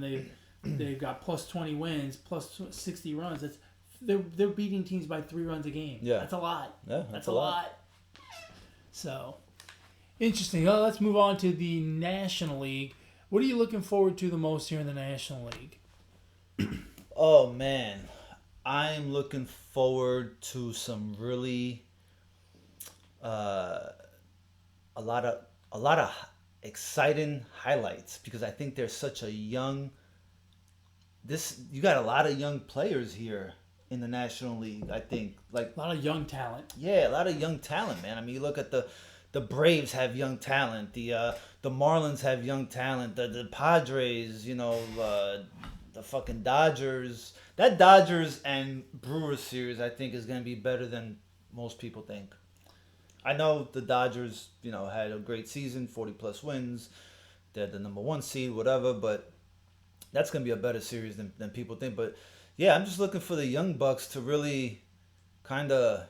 [SPEAKER 1] they've got +20 wins, +60 runs. They're beating teams by 3 runs a game.
[SPEAKER 2] Yeah,
[SPEAKER 1] that's a lot.
[SPEAKER 2] Yeah, that's a lot.
[SPEAKER 1] So interesting. Let's move on to the National League. What are you looking forward to the most here in the National League?
[SPEAKER 2] Oh man, I'm looking forward to some really a lot of exciting highlights because I think there's such a you got a lot of young players here in the National League. I think like
[SPEAKER 1] a lot of young talent.
[SPEAKER 2] Yeah, a lot of young talent, man. I mean, you look at the the Braves have young talent. The Marlins have young talent. The Padres, the fucking Dodgers. That Dodgers and Brewers series, I think, is going to be better than most people think. I know the Dodgers, had a great season, 40-plus wins. They're the number 1 seed, whatever, but that's going to be a better series than people think. But, yeah, I'm just looking for the Young Bucks to really kind of,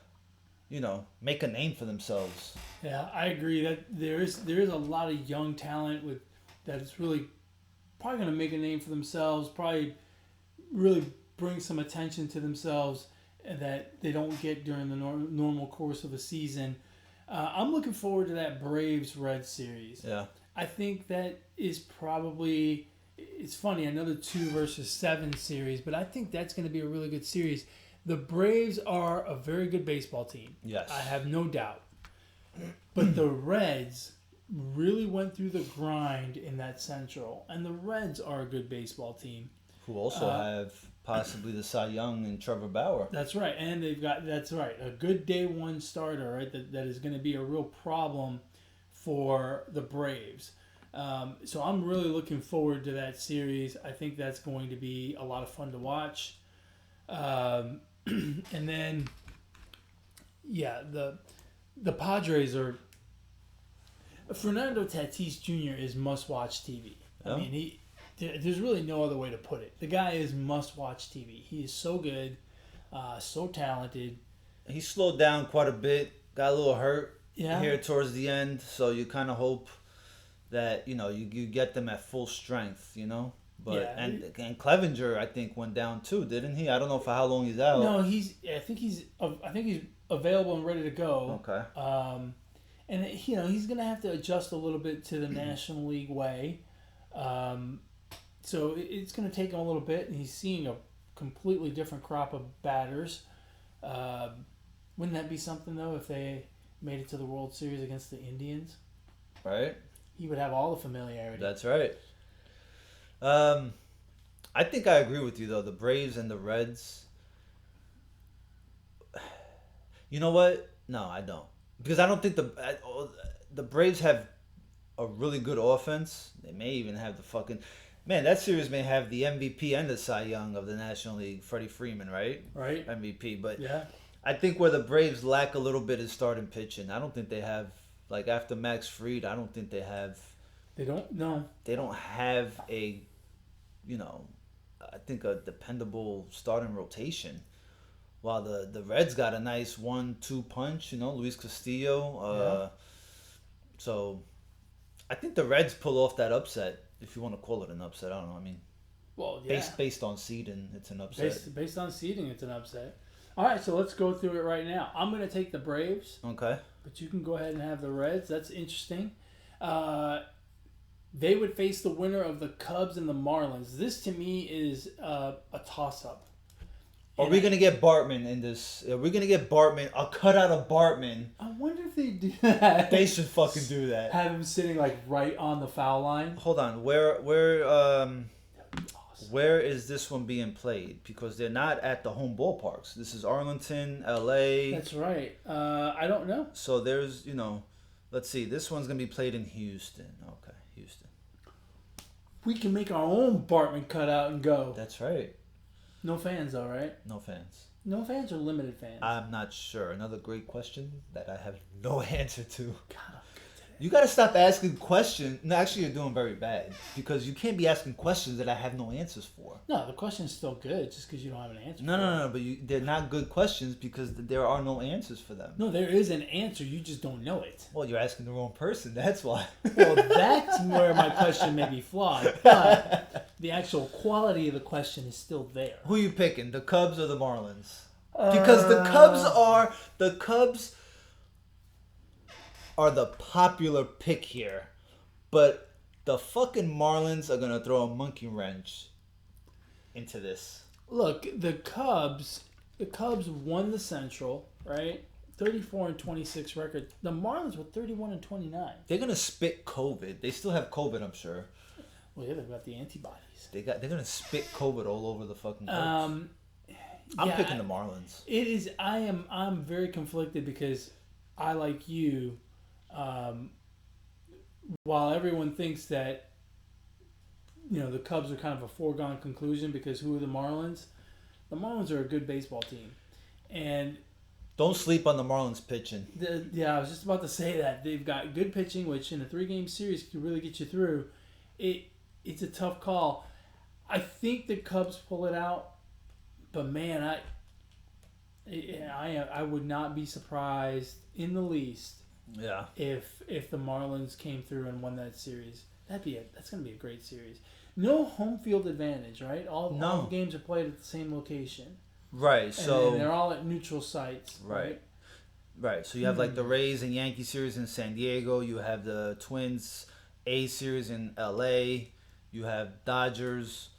[SPEAKER 2] make a name for themselves.
[SPEAKER 1] Yeah, I agree that there is a lot of young talent that is really probably going to make a name for themselves, probably really bring some attention to themselves that they don't get during the normal course of a season. I'm looking forward to that Braves-Reds series.
[SPEAKER 2] Yeah.
[SPEAKER 1] I think that is probably, it's funny, another 2-7 series, but I think that's going to be a really good series. The Braves are a very good baseball team.
[SPEAKER 2] Yes.
[SPEAKER 1] I have no doubt. But the Reds really went through the grind in that Central, and the Reds are a good baseball team.
[SPEAKER 2] Who also have possibly the Cy Young and Trevor Bauer.
[SPEAKER 1] That's right, and they've got, a good day one starter, right, that is going to be a real problem for the Braves. So I'm really looking forward to that series. I think that's going to be a lot of fun to watch. And then, yeah, the Padres are... Fernando Tatis Jr. is must-watch TV.
[SPEAKER 2] Oh.
[SPEAKER 1] I mean, there's really no other way to put it. The guy is must-watch TV. He is so good, so talented.
[SPEAKER 2] He slowed down quite a bit, got a little hurt here towards the end, so you kind of hope that, you get them at full strength, But
[SPEAKER 1] Yeah.
[SPEAKER 2] and Clevenger, I think, went down too, didn't he? I don't know for how long he's out.
[SPEAKER 1] No, I think he's available and ready to go.
[SPEAKER 2] Okay.
[SPEAKER 1] And he's going to have to adjust a little bit to the National League way. So it's going to take him a little bit, and he's seeing a completely different crop of batters. Wouldn't that be something, though, if they made it to the World Series against the Indians?
[SPEAKER 2] Right.
[SPEAKER 1] He would have all the familiarity.
[SPEAKER 2] That's right. I think I agree with you, though. The Braves and the Reds. You know what? No, I don't. Because I don't think the Braves have a really good offense. They may even have the fucking... Man, that series may have the MVP and the Cy Young of the National League, Freddie Freeman, right?
[SPEAKER 1] Right.
[SPEAKER 2] MVP. But
[SPEAKER 1] Yeah.
[SPEAKER 2] I think where the Braves lack a little bit is starting pitching. I don't think they have... Like, after Max Fried, I don't think they have...
[SPEAKER 1] They don't? No.
[SPEAKER 2] They don't have a... I think a dependable starting rotation. While the Reds got a nice 1-2 punch, Luis Castillo. So I think the Reds pull off that upset, if you want to call it an upset. I don't know. I mean,
[SPEAKER 1] well, yeah.
[SPEAKER 2] Based on seeding, it's an upset.
[SPEAKER 1] Based on seeding, it's an upset. All right, so let's go through it right now. I'm going to take the Braves.
[SPEAKER 2] Okay.
[SPEAKER 1] But you can go ahead and have the Reds. That's interesting. They would face the winner of the Cubs and the Marlins. This, to me, is a toss-up.
[SPEAKER 2] Are we going to get Bartman in this? Are we going to get Bartman? A cutout of Bartman.
[SPEAKER 1] I wonder if they do that.
[SPEAKER 2] They should fucking do that.
[SPEAKER 1] Have him sitting, right on the foul line.
[SPEAKER 2] Hold on. Where is this one being played? Because they're not at the home ballparks. This is Arlington, L.A.
[SPEAKER 1] That's right. I don't know.
[SPEAKER 2] So there's, let's see. This one's going to be played in Houston. Okay, Houston.
[SPEAKER 1] We can make our own Bartman cutout and go.
[SPEAKER 2] That's right.
[SPEAKER 1] No fans, though, right?
[SPEAKER 2] No fans.
[SPEAKER 1] No fans or limited fans?
[SPEAKER 2] I'm not sure. Another great question that I have no answer to.
[SPEAKER 1] God, I'm good today.
[SPEAKER 2] You got to stop asking questions. No, actually, you're doing very bad. Because you can't be asking questions that I have no answers for.
[SPEAKER 1] No, the question's still good just because you don't have an answer
[SPEAKER 2] No, but they're not good questions because there are no answers for them.
[SPEAKER 1] No, there is an answer. You just don't know it.
[SPEAKER 2] Well, you're asking the wrong person. That's why.
[SPEAKER 1] Well, that's where my question may be flawed. But the actual quality of the question is still there.
[SPEAKER 2] Who are you picking, the Cubs or the Marlins? Because the Cubs are the popular pick here. But the fucking Marlins are going to throw a monkey wrench into this.
[SPEAKER 1] Look, the Cubs won the Central, right? 34-26 record. The Marlins were 31-29.
[SPEAKER 2] They're going to spit COVID. They still have COVID, I'm sure.
[SPEAKER 1] Well, yeah, they've got the antibodies.
[SPEAKER 2] They're going to spit COVID all over the fucking Cubs. I'm picking the Marlins.
[SPEAKER 1] I'm very conflicted because I, like you, While everyone thinks that the Cubs are kind of a foregone conclusion because who are the Marlins? The Marlins are a good baseball team, and
[SPEAKER 2] don't sleep on the Marlins pitching.
[SPEAKER 1] I was just about to say that they've got good pitching, which in a 3-game series could really get you through. It's a tough call. I think the Cubs pull it out, but man, I would not be surprised in the least.
[SPEAKER 2] Yeah.
[SPEAKER 1] If the Marlins came through and won that series, that's gonna be a great series. No home field advantage, right? All the games are played at the same location.
[SPEAKER 2] Right. So
[SPEAKER 1] they're all at neutral sites.
[SPEAKER 2] Right. Right. So you have like the Rays and Yankee series in San Diego. You have the Twins A series in LA. You have Dodgers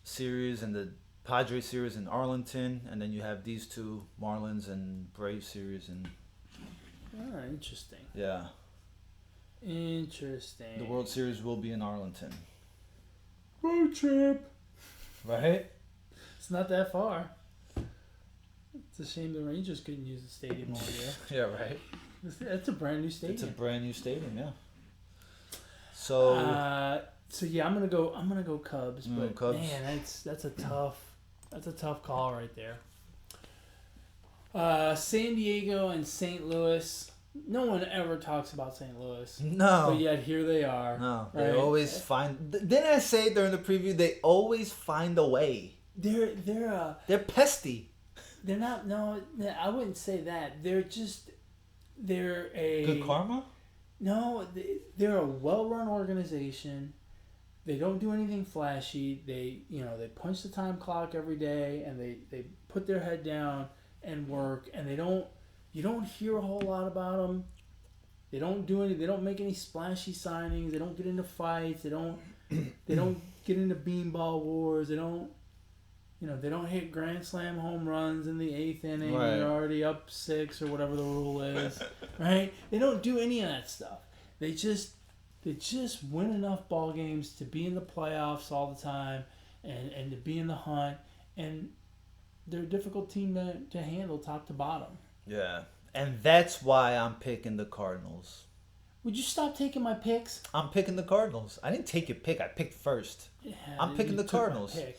[SPEAKER 2] series and the Padres series in Arlington, and then you have these two Marlins and Braves series in.
[SPEAKER 1] Interesting.
[SPEAKER 2] Yeah.
[SPEAKER 1] Interesting.
[SPEAKER 2] The World Series will be in Arlington.
[SPEAKER 1] Road trip.
[SPEAKER 2] Right?
[SPEAKER 1] It's not that far. It's a shame the Rangers couldn't use the stadium all year.
[SPEAKER 2] Yeah, right.
[SPEAKER 1] That's a brand new stadium.
[SPEAKER 2] It's a brand new stadium, yeah. So
[SPEAKER 1] yeah, I'm gonna go Cubs, but
[SPEAKER 2] Cubs.
[SPEAKER 1] Man, that's a tough call right there. San Diego and St. Louis. No one ever talks about St. Louis.
[SPEAKER 2] No.
[SPEAKER 1] But yet here they are.
[SPEAKER 2] No.
[SPEAKER 1] Right?
[SPEAKER 2] They always find. Didn't I say during the preview they always find a way?
[SPEAKER 1] They're
[SPEAKER 2] pesty.
[SPEAKER 1] They're not. No, I wouldn't say that. They're a
[SPEAKER 2] good karma.
[SPEAKER 1] No, they're a well-run organization. They don't do anything flashy. They punch the time clock every day, and they put their head down and work. And you don't hear a whole lot about them. They don't make any splashy signings. They don't get into fights. They don't get into beanball wars. They don't hit grand slam home runs in the 8th inning.
[SPEAKER 2] Right.
[SPEAKER 1] They're already up 6 or whatever the rule is. Right? They don't do any of that stuff. They just win enough ball games to be in the playoffs all the time and to be in the hunt. And they're a difficult team to handle top to bottom.
[SPEAKER 2] Yeah. And that's why I'm picking the Cardinals.
[SPEAKER 1] Would you stop taking my picks?
[SPEAKER 2] I'm picking the Cardinals. I didn't take your pick. I picked first.
[SPEAKER 1] Yeah,
[SPEAKER 2] I'm picking the Cardinals.
[SPEAKER 1] I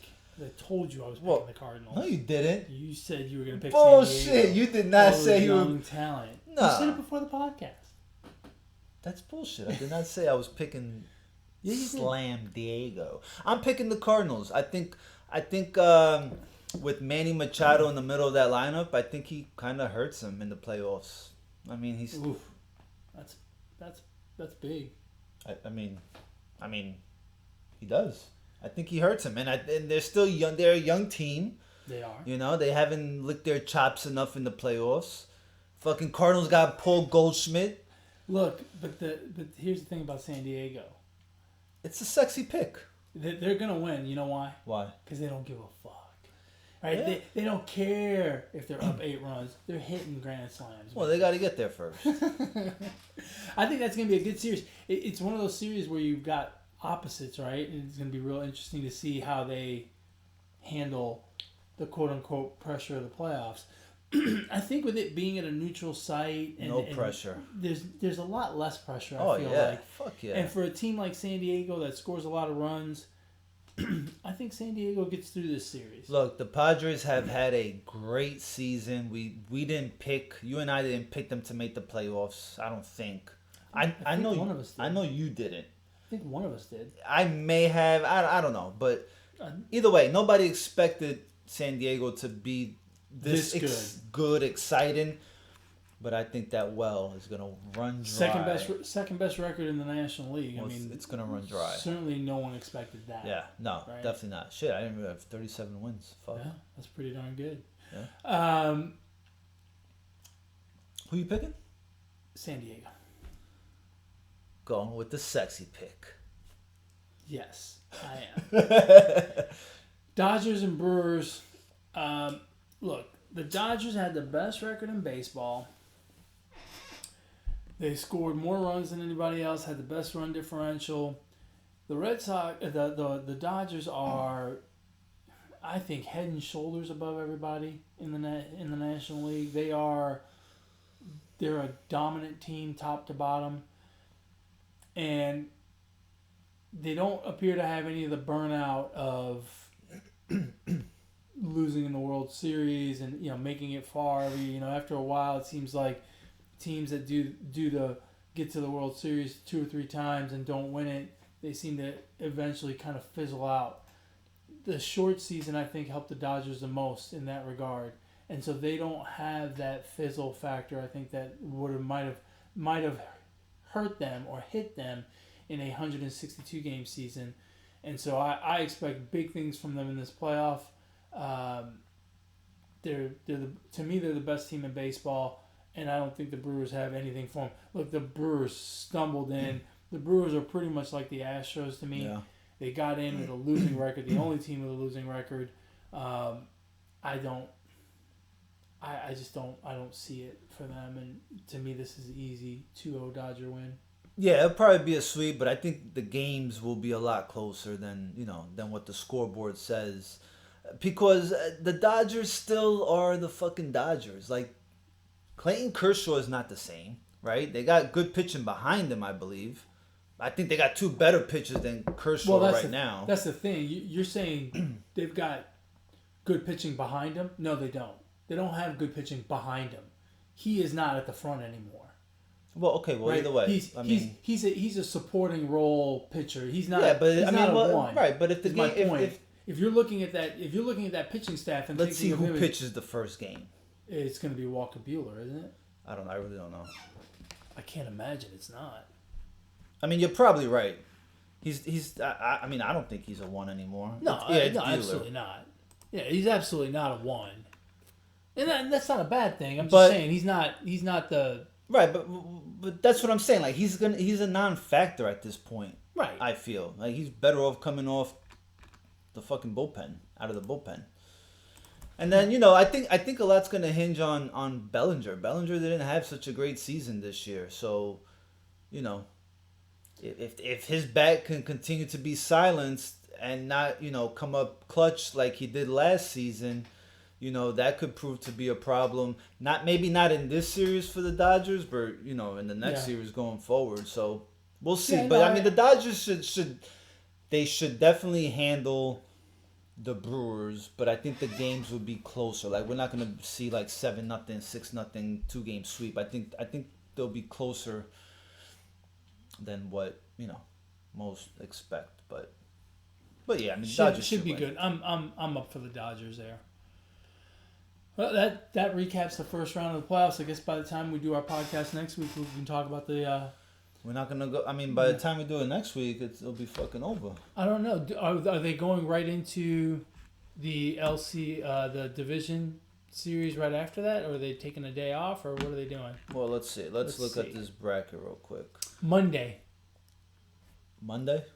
[SPEAKER 1] told you I was picking the Cardinals.
[SPEAKER 2] No, you didn't.
[SPEAKER 1] You said you were going to pick
[SPEAKER 2] Bullshit.
[SPEAKER 1] San Diego.
[SPEAKER 2] You did not say you were...
[SPEAKER 1] young talent.
[SPEAKER 2] No.
[SPEAKER 1] You said it before the podcast.
[SPEAKER 2] That's bullshit. I did not say I was picking
[SPEAKER 1] Slam
[SPEAKER 2] Diego. I'm picking the Cardinals. I think with Manny Machado in the middle of that lineup, I think he kind of hurts him in the playoffs. I mean, he's...
[SPEAKER 1] Oof. That's big.
[SPEAKER 2] I mean, he does. I think he hurts him, and they're still young. They're a young team.
[SPEAKER 1] They are.
[SPEAKER 2] They haven't licked their chops enough in the playoffs. Fucking Cardinals got Paul Goldschmidt.
[SPEAKER 1] Look, but here's the thing about San Diego.
[SPEAKER 2] It's a sexy pick.
[SPEAKER 1] They're gonna win. You know why?
[SPEAKER 2] Why?
[SPEAKER 1] Because they don't give a fuck. Right?
[SPEAKER 2] Yeah.
[SPEAKER 1] They don't care if they're up 8 runs. They're hitting grand slams.
[SPEAKER 2] Well, they got to get there first.
[SPEAKER 1] I think that's going to be a good series. It's one of those series where you've got opposites, right? And it's going to be real interesting to see how they handle the quote-unquote pressure of the playoffs. I think with it being at a neutral site... and
[SPEAKER 2] pressure.
[SPEAKER 1] There's a lot less pressure, I feel like.
[SPEAKER 2] Fuck yeah.
[SPEAKER 1] And for a team like San Diego that scores a lot of runs... I think San Diego gets through this series.
[SPEAKER 2] Look, the Padres have had a great season. We didn't pick, you and I didn't pick them to make the playoffs. I don't think. I know
[SPEAKER 1] one of us did.
[SPEAKER 2] I know you didn't.
[SPEAKER 1] I think one of us did.
[SPEAKER 2] I may have. I don't know, but either way, nobody expected San Diego to be this good, exciting. But I think that well is going to run dry.
[SPEAKER 1] Second best record in the National League.
[SPEAKER 2] Well, it's going to run dry.
[SPEAKER 1] Certainly no one expected that.
[SPEAKER 2] Yeah, no,
[SPEAKER 1] right?
[SPEAKER 2] Definitely not. Shit, I didn't even have 37 wins. Fuck.
[SPEAKER 1] Yeah, that's pretty darn good.
[SPEAKER 2] Yeah. Who you picking?
[SPEAKER 1] San Diego.
[SPEAKER 2] Going with the sexy pick.
[SPEAKER 1] Yes, I am. Dodgers and Brewers. Look, the Dodgers had the best record in baseball. They scored more runs than anybody else, had the best run differential. The Red Sox, the Dodgers are, I think, head and shoulders above everybody in the National League. They are they're a dominant team top to bottom, and they don't appear to have any of the burnout of losing in the World Series and making it far. After a while, it seems like teams that do get to the World Series 2 or 3 times and don't win it, they seem to eventually kind of fizzle out. The short season, I think, helped the Dodgers the most in that regard, and so they don't have that fizzle factor. I think that might have hurt them or hit them in a 162 game season, and so I expect big things from them in this playoff. They're the best team in baseball, and I don't think the Brewers have anything for them. Look, the Brewers stumbled in. The Brewers are pretty much like the Astros to me.
[SPEAKER 2] Yeah.
[SPEAKER 1] They got in with a losing record, the only team with a losing record. I just don't see it for them, and to me this is an easy 2-0 Dodger win.
[SPEAKER 2] Yeah, it'll probably be a sweep, but I think the games will be a lot closer than what the scoreboard says, because the Dodgers still are the fucking Dodgers. Like, Clayton Kershaw is not the same, right? They got good pitching behind them, I believe. I think they got 2 better pitchers than Kershaw now.
[SPEAKER 1] That's the thing. You're saying they've got good pitching behind him? No, they don't. They don't have good pitching behind him. He is not at the front anymore.
[SPEAKER 2] Well, okay. Well, right? Either way,
[SPEAKER 1] he's a supporting role pitcher. He's not.
[SPEAKER 2] Yeah, but
[SPEAKER 1] he's not a one.
[SPEAKER 2] Right, but if the game,
[SPEAKER 1] if you're looking at that pitching staff and
[SPEAKER 2] let's see who pitches the first game.
[SPEAKER 1] It's going to be Walker Buehler, isn't it?
[SPEAKER 2] I don't know. I really don't know.
[SPEAKER 1] I can't imagine it's not.
[SPEAKER 2] I mean, you're probably right. I don't think he's a 1 anymore.
[SPEAKER 1] No, absolutely not. Yeah, he's absolutely not a 1. And that's not a bad thing. I'm just saying he's not the
[SPEAKER 2] right. But that's what I'm saying. Like, he's a non-factor at this point.
[SPEAKER 1] Right.
[SPEAKER 2] I feel like he's better off coming off the fucking out of the bullpen. And then I think a lot's gonna hinge on Bellinger. Bellinger didn't have such a great season this year, so if his bat can continue to be silenced and not come up clutch like he did last season, that could prove to be a problem. Maybe not in this series for the Dodgers, but in the next series going forward. So we'll see. Yeah, but the Dodgers should definitely handle the Brewers, but I think the games will be closer. Like, we're not going to see like 7-0, 6-0, 2-game sweep. I think they'll be closer than what most expect. But yeah, Dodgers
[SPEAKER 1] should be good. I'm up for the Dodgers there. Well, that recaps the first round of the playoffs. I guess by the time we do our podcast next week, we can talk about the.
[SPEAKER 2] We're not gonna go. I mean, by the time we do it next week, it'll be fucking over.
[SPEAKER 1] I don't know. Are they going right into the the division series right after that, or are they taking a day off, or what are they doing?
[SPEAKER 2] Well, let's see. Let's look at this bracket real quick.
[SPEAKER 1] Monday.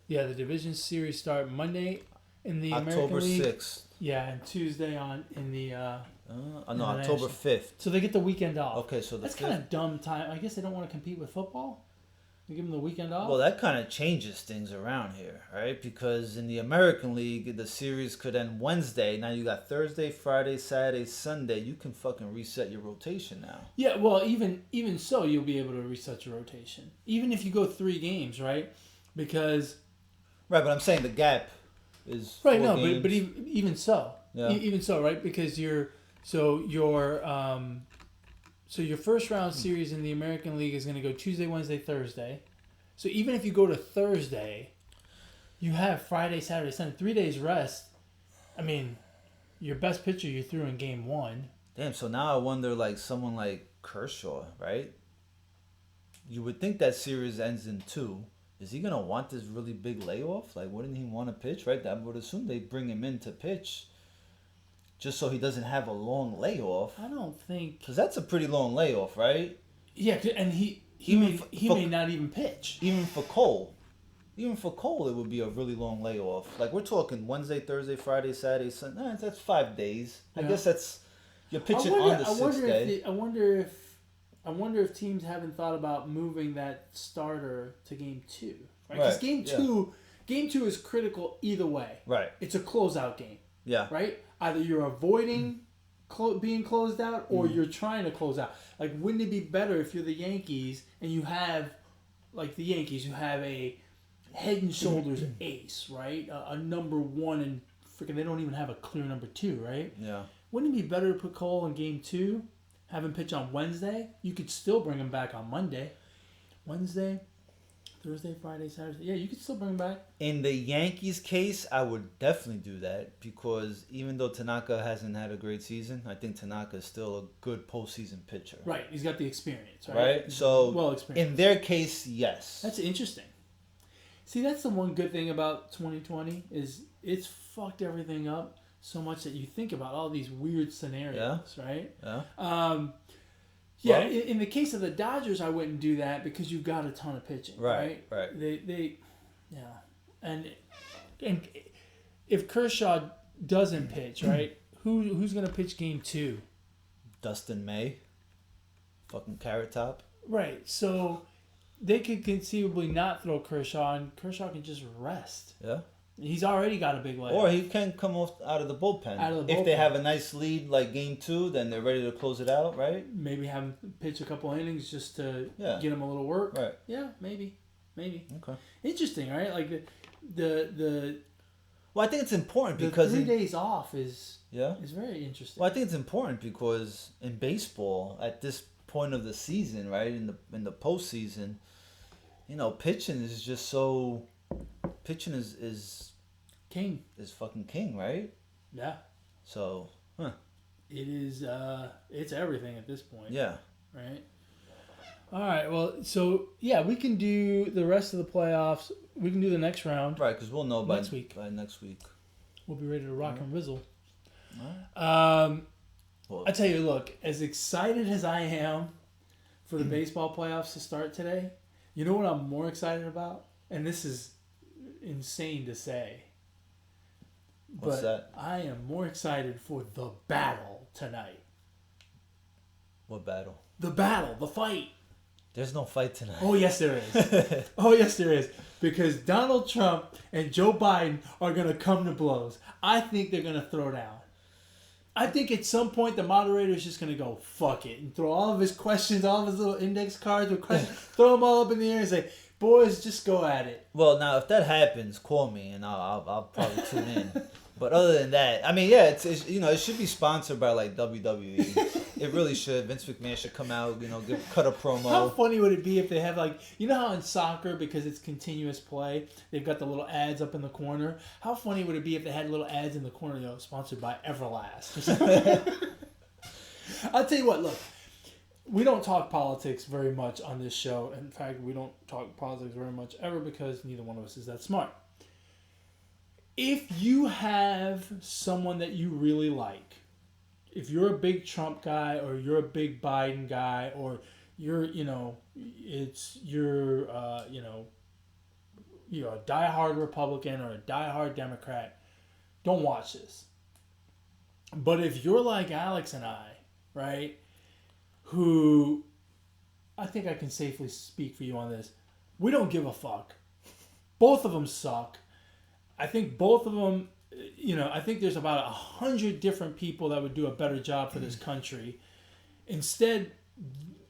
[SPEAKER 2] Yeah,
[SPEAKER 1] the division series start Monday in the
[SPEAKER 2] October
[SPEAKER 1] American League.
[SPEAKER 2] 6th.
[SPEAKER 1] Yeah, and Tuesday in the.
[SPEAKER 2] October 5th.
[SPEAKER 1] So they get the weekend off.
[SPEAKER 2] Okay, so
[SPEAKER 1] that's kind of dumb time. I guess they don't want to compete with football. They give them the weekend off.
[SPEAKER 2] Well, that kind of changes things around here, right? Because in the American League, the series could end Wednesday. Now you got Thursday, Friday, Saturday, Sunday. You can fucking reset your rotation now.
[SPEAKER 1] Yeah, well, even so, you'll be able to reset your rotation, even if you go 3 games, right? Because.
[SPEAKER 2] Right, but I'm saying the gap is.
[SPEAKER 1] Right.
[SPEAKER 2] 4
[SPEAKER 1] No,
[SPEAKER 2] games.
[SPEAKER 1] but even so. Yeah. Even so, right? Because your first round series in the American League is going to go Tuesday, Wednesday, Thursday. So even if you go to Thursday, you have Friday, Saturday, Sunday, 3 days rest. I mean, your best pitcher you threw in game 1.
[SPEAKER 2] Damn, so now I wonder, like, someone like Kershaw, right? You would think that series ends in 2. Is he going to want this really big layoff? Like, wouldn't he want to pitch, right? I would assume they bring him in to pitch just so he doesn't have a long layoff.
[SPEAKER 1] I don't think...
[SPEAKER 2] Because that's a pretty long layoff, right?
[SPEAKER 1] Yeah, and he may not even pitch.
[SPEAKER 2] Even for Cole, it would be a really long layoff. Like, we're talking Wednesday, Thursday, Friday, Saturday, Sunday. That's 5 days. Yeah. I guess that's... You're pitching on the 6th day.
[SPEAKER 1] I wonder if teams haven't thought about moving that starter to game 2. Right? Because game two is critical either way.
[SPEAKER 2] Right.
[SPEAKER 1] It's a closeout game.
[SPEAKER 2] Yeah.
[SPEAKER 1] Right? Either you're avoiding being closed out, or you're trying to close out. Like, wouldn't it be better if you're the Yankees and you have, like the Yankees, you have a head and shoulders ace, right? A number one, and freaking they don't even have a clear number two, right?
[SPEAKER 2] Yeah.
[SPEAKER 1] Wouldn't it be better to put Cole in game 2, have him pitch on Wednesday? You could still bring him back on Monday. Wednesday, Thursday, Friday, Saturday. Yeah, you could still bring him back.
[SPEAKER 2] In the Yankees case, I would definitely do that because even though Tanaka hasn't had a great season, I think Tanaka is still a good postseason pitcher.
[SPEAKER 1] Right, he's got the experience, right?
[SPEAKER 2] Right? So,
[SPEAKER 1] well experienced.
[SPEAKER 2] in their case, yes.
[SPEAKER 1] That's interesting. See, that's the one good thing about 2020 is it's fucked everything up so much that you think about all these weird scenarios, right?
[SPEAKER 2] Yeah.
[SPEAKER 1] Yeah,
[SPEAKER 2] Well,
[SPEAKER 1] in the case of the Dodgers, I wouldn't do that because you've got a ton of pitching, right?
[SPEAKER 2] Right.
[SPEAKER 1] They, yeah, and if Kershaw doesn't pitch, right, who's gonna pitch game 2?
[SPEAKER 2] Dustin May. Fucking Carrot Top.
[SPEAKER 1] Right. So they could conceivably not throw Kershaw, and Kershaw can just rest.
[SPEAKER 2] Yeah.
[SPEAKER 1] He's already got a big leg.
[SPEAKER 2] Or he can come out of the bullpen. If they have a nice lead like game 2, then they're ready to close it out, right?
[SPEAKER 1] Maybe have him pitch a couple innings just to get him a little work.
[SPEAKER 2] Right.
[SPEAKER 1] Yeah, maybe.
[SPEAKER 2] Okay.
[SPEAKER 1] Interesting, right? Like the
[SPEAKER 2] Well, I think it's important
[SPEAKER 1] the
[SPEAKER 2] because
[SPEAKER 1] 3 days off is
[SPEAKER 2] yeah.
[SPEAKER 1] very interesting.
[SPEAKER 2] Well, I think it's important because in baseball at this point of the season, right, in the postseason, pitching is just so. Pitching is
[SPEAKER 1] king.
[SPEAKER 2] Is fucking king, right?
[SPEAKER 1] Yeah.
[SPEAKER 2] So,
[SPEAKER 1] It is. It's everything at this point.
[SPEAKER 2] Yeah.
[SPEAKER 1] Right. All right. Well, so yeah, we can do the rest of the playoffs. We can do the next round.
[SPEAKER 2] Right, because we'll know by
[SPEAKER 1] next week. We'll be ready to rock and rizzle.
[SPEAKER 2] Well,
[SPEAKER 1] I tell you, look, as excited as I am for the baseball playoffs to start today, you know what I'm more excited about? And this is insane to say.
[SPEAKER 2] What's that?
[SPEAKER 1] I am more excited for the battle tonight.
[SPEAKER 2] What battle?
[SPEAKER 1] The battle, the fight.
[SPEAKER 2] There's no fight tonight.
[SPEAKER 1] Oh, yes, there is. Oh, yes, there is. Because Donald Trump and Joe Biden are going to come to blows. I think they're going to throw down. I think at some point the moderator is just going to go, fuck it, and throw all of his questions, all of his little index cards with questions, throw them all up in the air and say, boys, just go at it.
[SPEAKER 2] Well, now, if that happens, call me, and I'll probably tune in. But other than that, I mean, yeah, it's it should be sponsored by, like, WWE. It really should. Vince McMahon should come out, cut a promo.
[SPEAKER 1] How funny would it be if they have, like, you know how in soccer, because it's continuous play, they've got the little ads up in the corner? How funny would it be if they had little ads in the corner, sponsored by Everlast? I'll tell you what, look, we don't talk politics very much on this show. In fact, we don't talk politics very much ever because neither one of us is that smart. If you have someone that you really like, if you're a big Trump guy or you're a big Biden guy or you're a diehard Republican or a diehard Democrat, don't watch this. But if you're like Alex and I, right, who I think I can safely speak for you on this, we don't give a fuck. Both of them suck. I think both of them, I think there's about 100 different people that would do a better job for this country. Instead,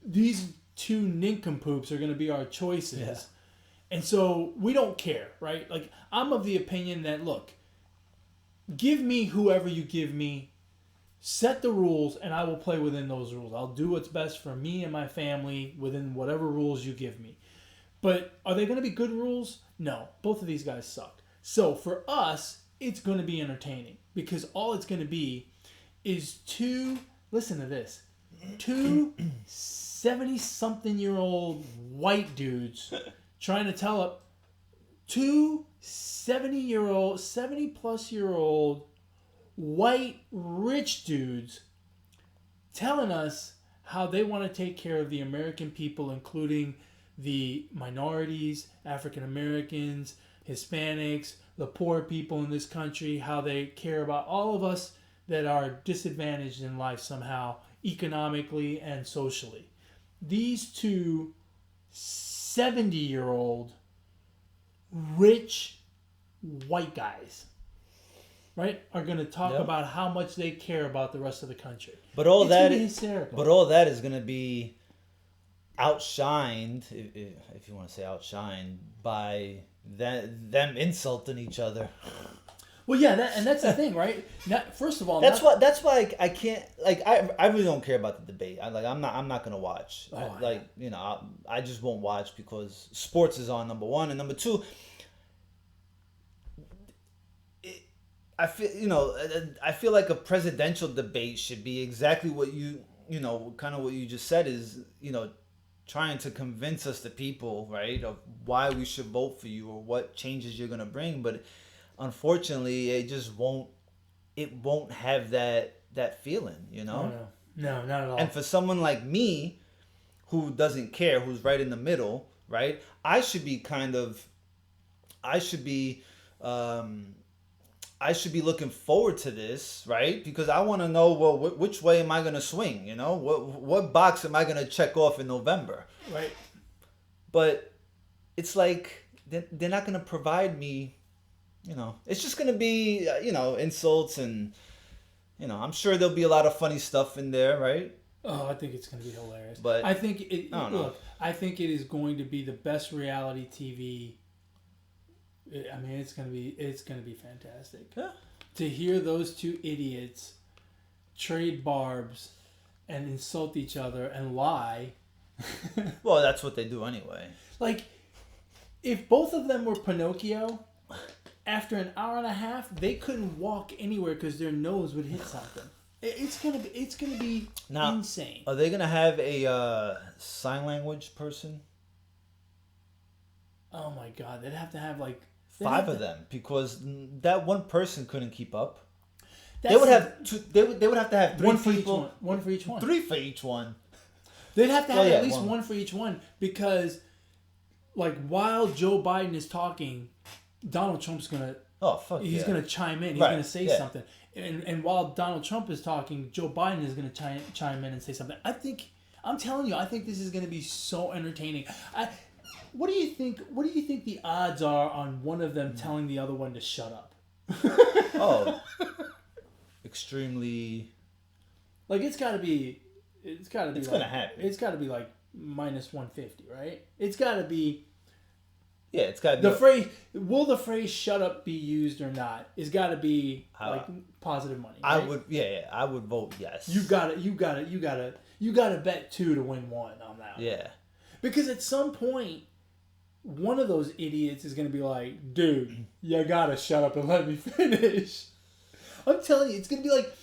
[SPEAKER 1] these two nincompoops are going to be our choices. Yeah. And so we don't care, right? Like, I'm of the opinion that, look, give me whoever you give me, set the rules, and I will play within those rules. I'll do what's best for me and my family within whatever rules you give me. But are they going to be good rules? No. Both of these guys suck. So for us, it's going to be entertaining because all it's going to be is two 70-something-year-old white dudes trying to tell two 70-plus-year-old white rich dudes telling us how they want to take care of the American people, including the minorities, African Americans, Hispanics, the poor people in this country, how they care about all of us that are disadvantaged in life somehow, economically and socially. These two 70-year-old rich white guys right, are going to talk about how much they care about the rest of the country.
[SPEAKER 2] But all that
[SPEAKER 1] is
[SPEAKER 2] going to be outshined, if you want to say outshined, by them insulting each other.
[SPEAKER 1] Well, yeah, that's the thing, right? First of all,
[SPEAKER 2] that's why I can't, like, I really don't care about the debate. I'm not gonna watch. I just won't watch because sports is on, number one, and number two. I feel like a presidential debate should be exactly what kind of what you just said is, trying to convince us, the people, right, of why we should vote for you or what changes you're gonna bring, but unfortunately, it just won't have that feeling,
[SPEAKER 1] No, not at all.
[SPEAKER 2] And for someone like me, who doesn't care, who's right in the middle, right? I should be looking forward to this, right? Because I want to know, well, which way am I going to swing? What box am I going to check off in November?
[SPEAKER 1] Right.
[SPEAKER 2] But it's like they're not going to provide me. It's just going to be, insults and, I'm sure there'll be a lot of funny stuff in there, right?
[SPEAKER 1] Oh, I think it's going to be hilarious.
[SPEAKER 2] But
[SPEAKER 1] I think I think it is going to be the best reality TV. I mean, it's going to be fantastic.
[SPEAKER 2] Yeah.
[SPEAKER 1] To hear those two idiots trade barbs and insult each other and lie.
[SPEAKER 2] Well, that's what they do anyway.
[SPEAKER 1] Like, if both of them were Pinocchio, after an hour and a half, they couldn't walk anywhere because their nose would hit something. It's gonna be now, insane.
[SPEAKER 2] Are they gonna have a sign language person?
[SPEAKER 1] Oh my God, they'd have to have like
[SPEAKER 2] 5 of them, because that one person couldn't keep up. They would have to have 3 people.
[SPEAKER 1] One for each one.
[SPEAKER 2] 3 for each one.
[SPEAKER 1] They'd have to have at least one for each one, because, like, while Joe Biden is talking, Donald Trump's gonna. He's gonna chime in. He's gonna say something. And while Donald Trump is talking, Joe Biden is gonna chime in and say something. I'm telling you, I think this is gonna be so entertaining. What do you think? What do you think the odds are on one of them telling the other one to shut up?
[SPEAKER 2] Extremely.
[SPEAKER 1] Like, it's gotta be. It's
[SPEAKER 2] gonna happen.
[SPEAKER 1] It's gotta be like minus 150, right? It's gotta be.
[SPEAKER 2] Yeah, it's got
[SPEAKER 1] the phrase. Will the phrase "shut up" be used or not? It's got to be like positive money. Right?
[SPEAKER 2] I would vote yes.
[SPEAKER 1] You got to bet 2 to win 1 on that.
[SPEAKER 2] Yeah.
[SPEAKER 1] Because at some point, one of those idiots is going to be like, "Dude, you gotta shut up and let me finish." I'm telling you, it's going to be like,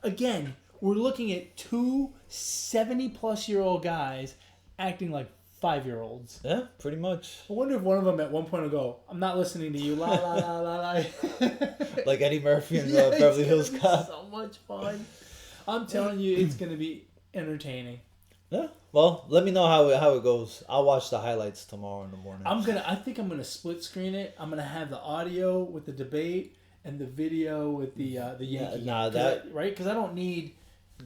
[SPEAKER 1] again, we're looking at 2 70-plus-year-old guys acting like 5-year-olds.
[SPEAKER 2] Yeah, pretty much.
[SPEAKER 1] I wonder if one of them at one point will go, "I'm not listening to you, la la la la la."
[SPEAKER 2] Like Eddie Murphy in Beverly Hills Cop.
[SPEAKER 1] So much fun. I'm telling you, it's gonna be entertaining.
[SPEAKER 2] Yeah. Well, let me know how it goes. I'll watch the highlights tomorrow in the morning.
[SPEAKER 1] I think I'm gonna split screen it. I'm gonna have the audio with the debate and the video with the Yankees. Right? Because I don't need.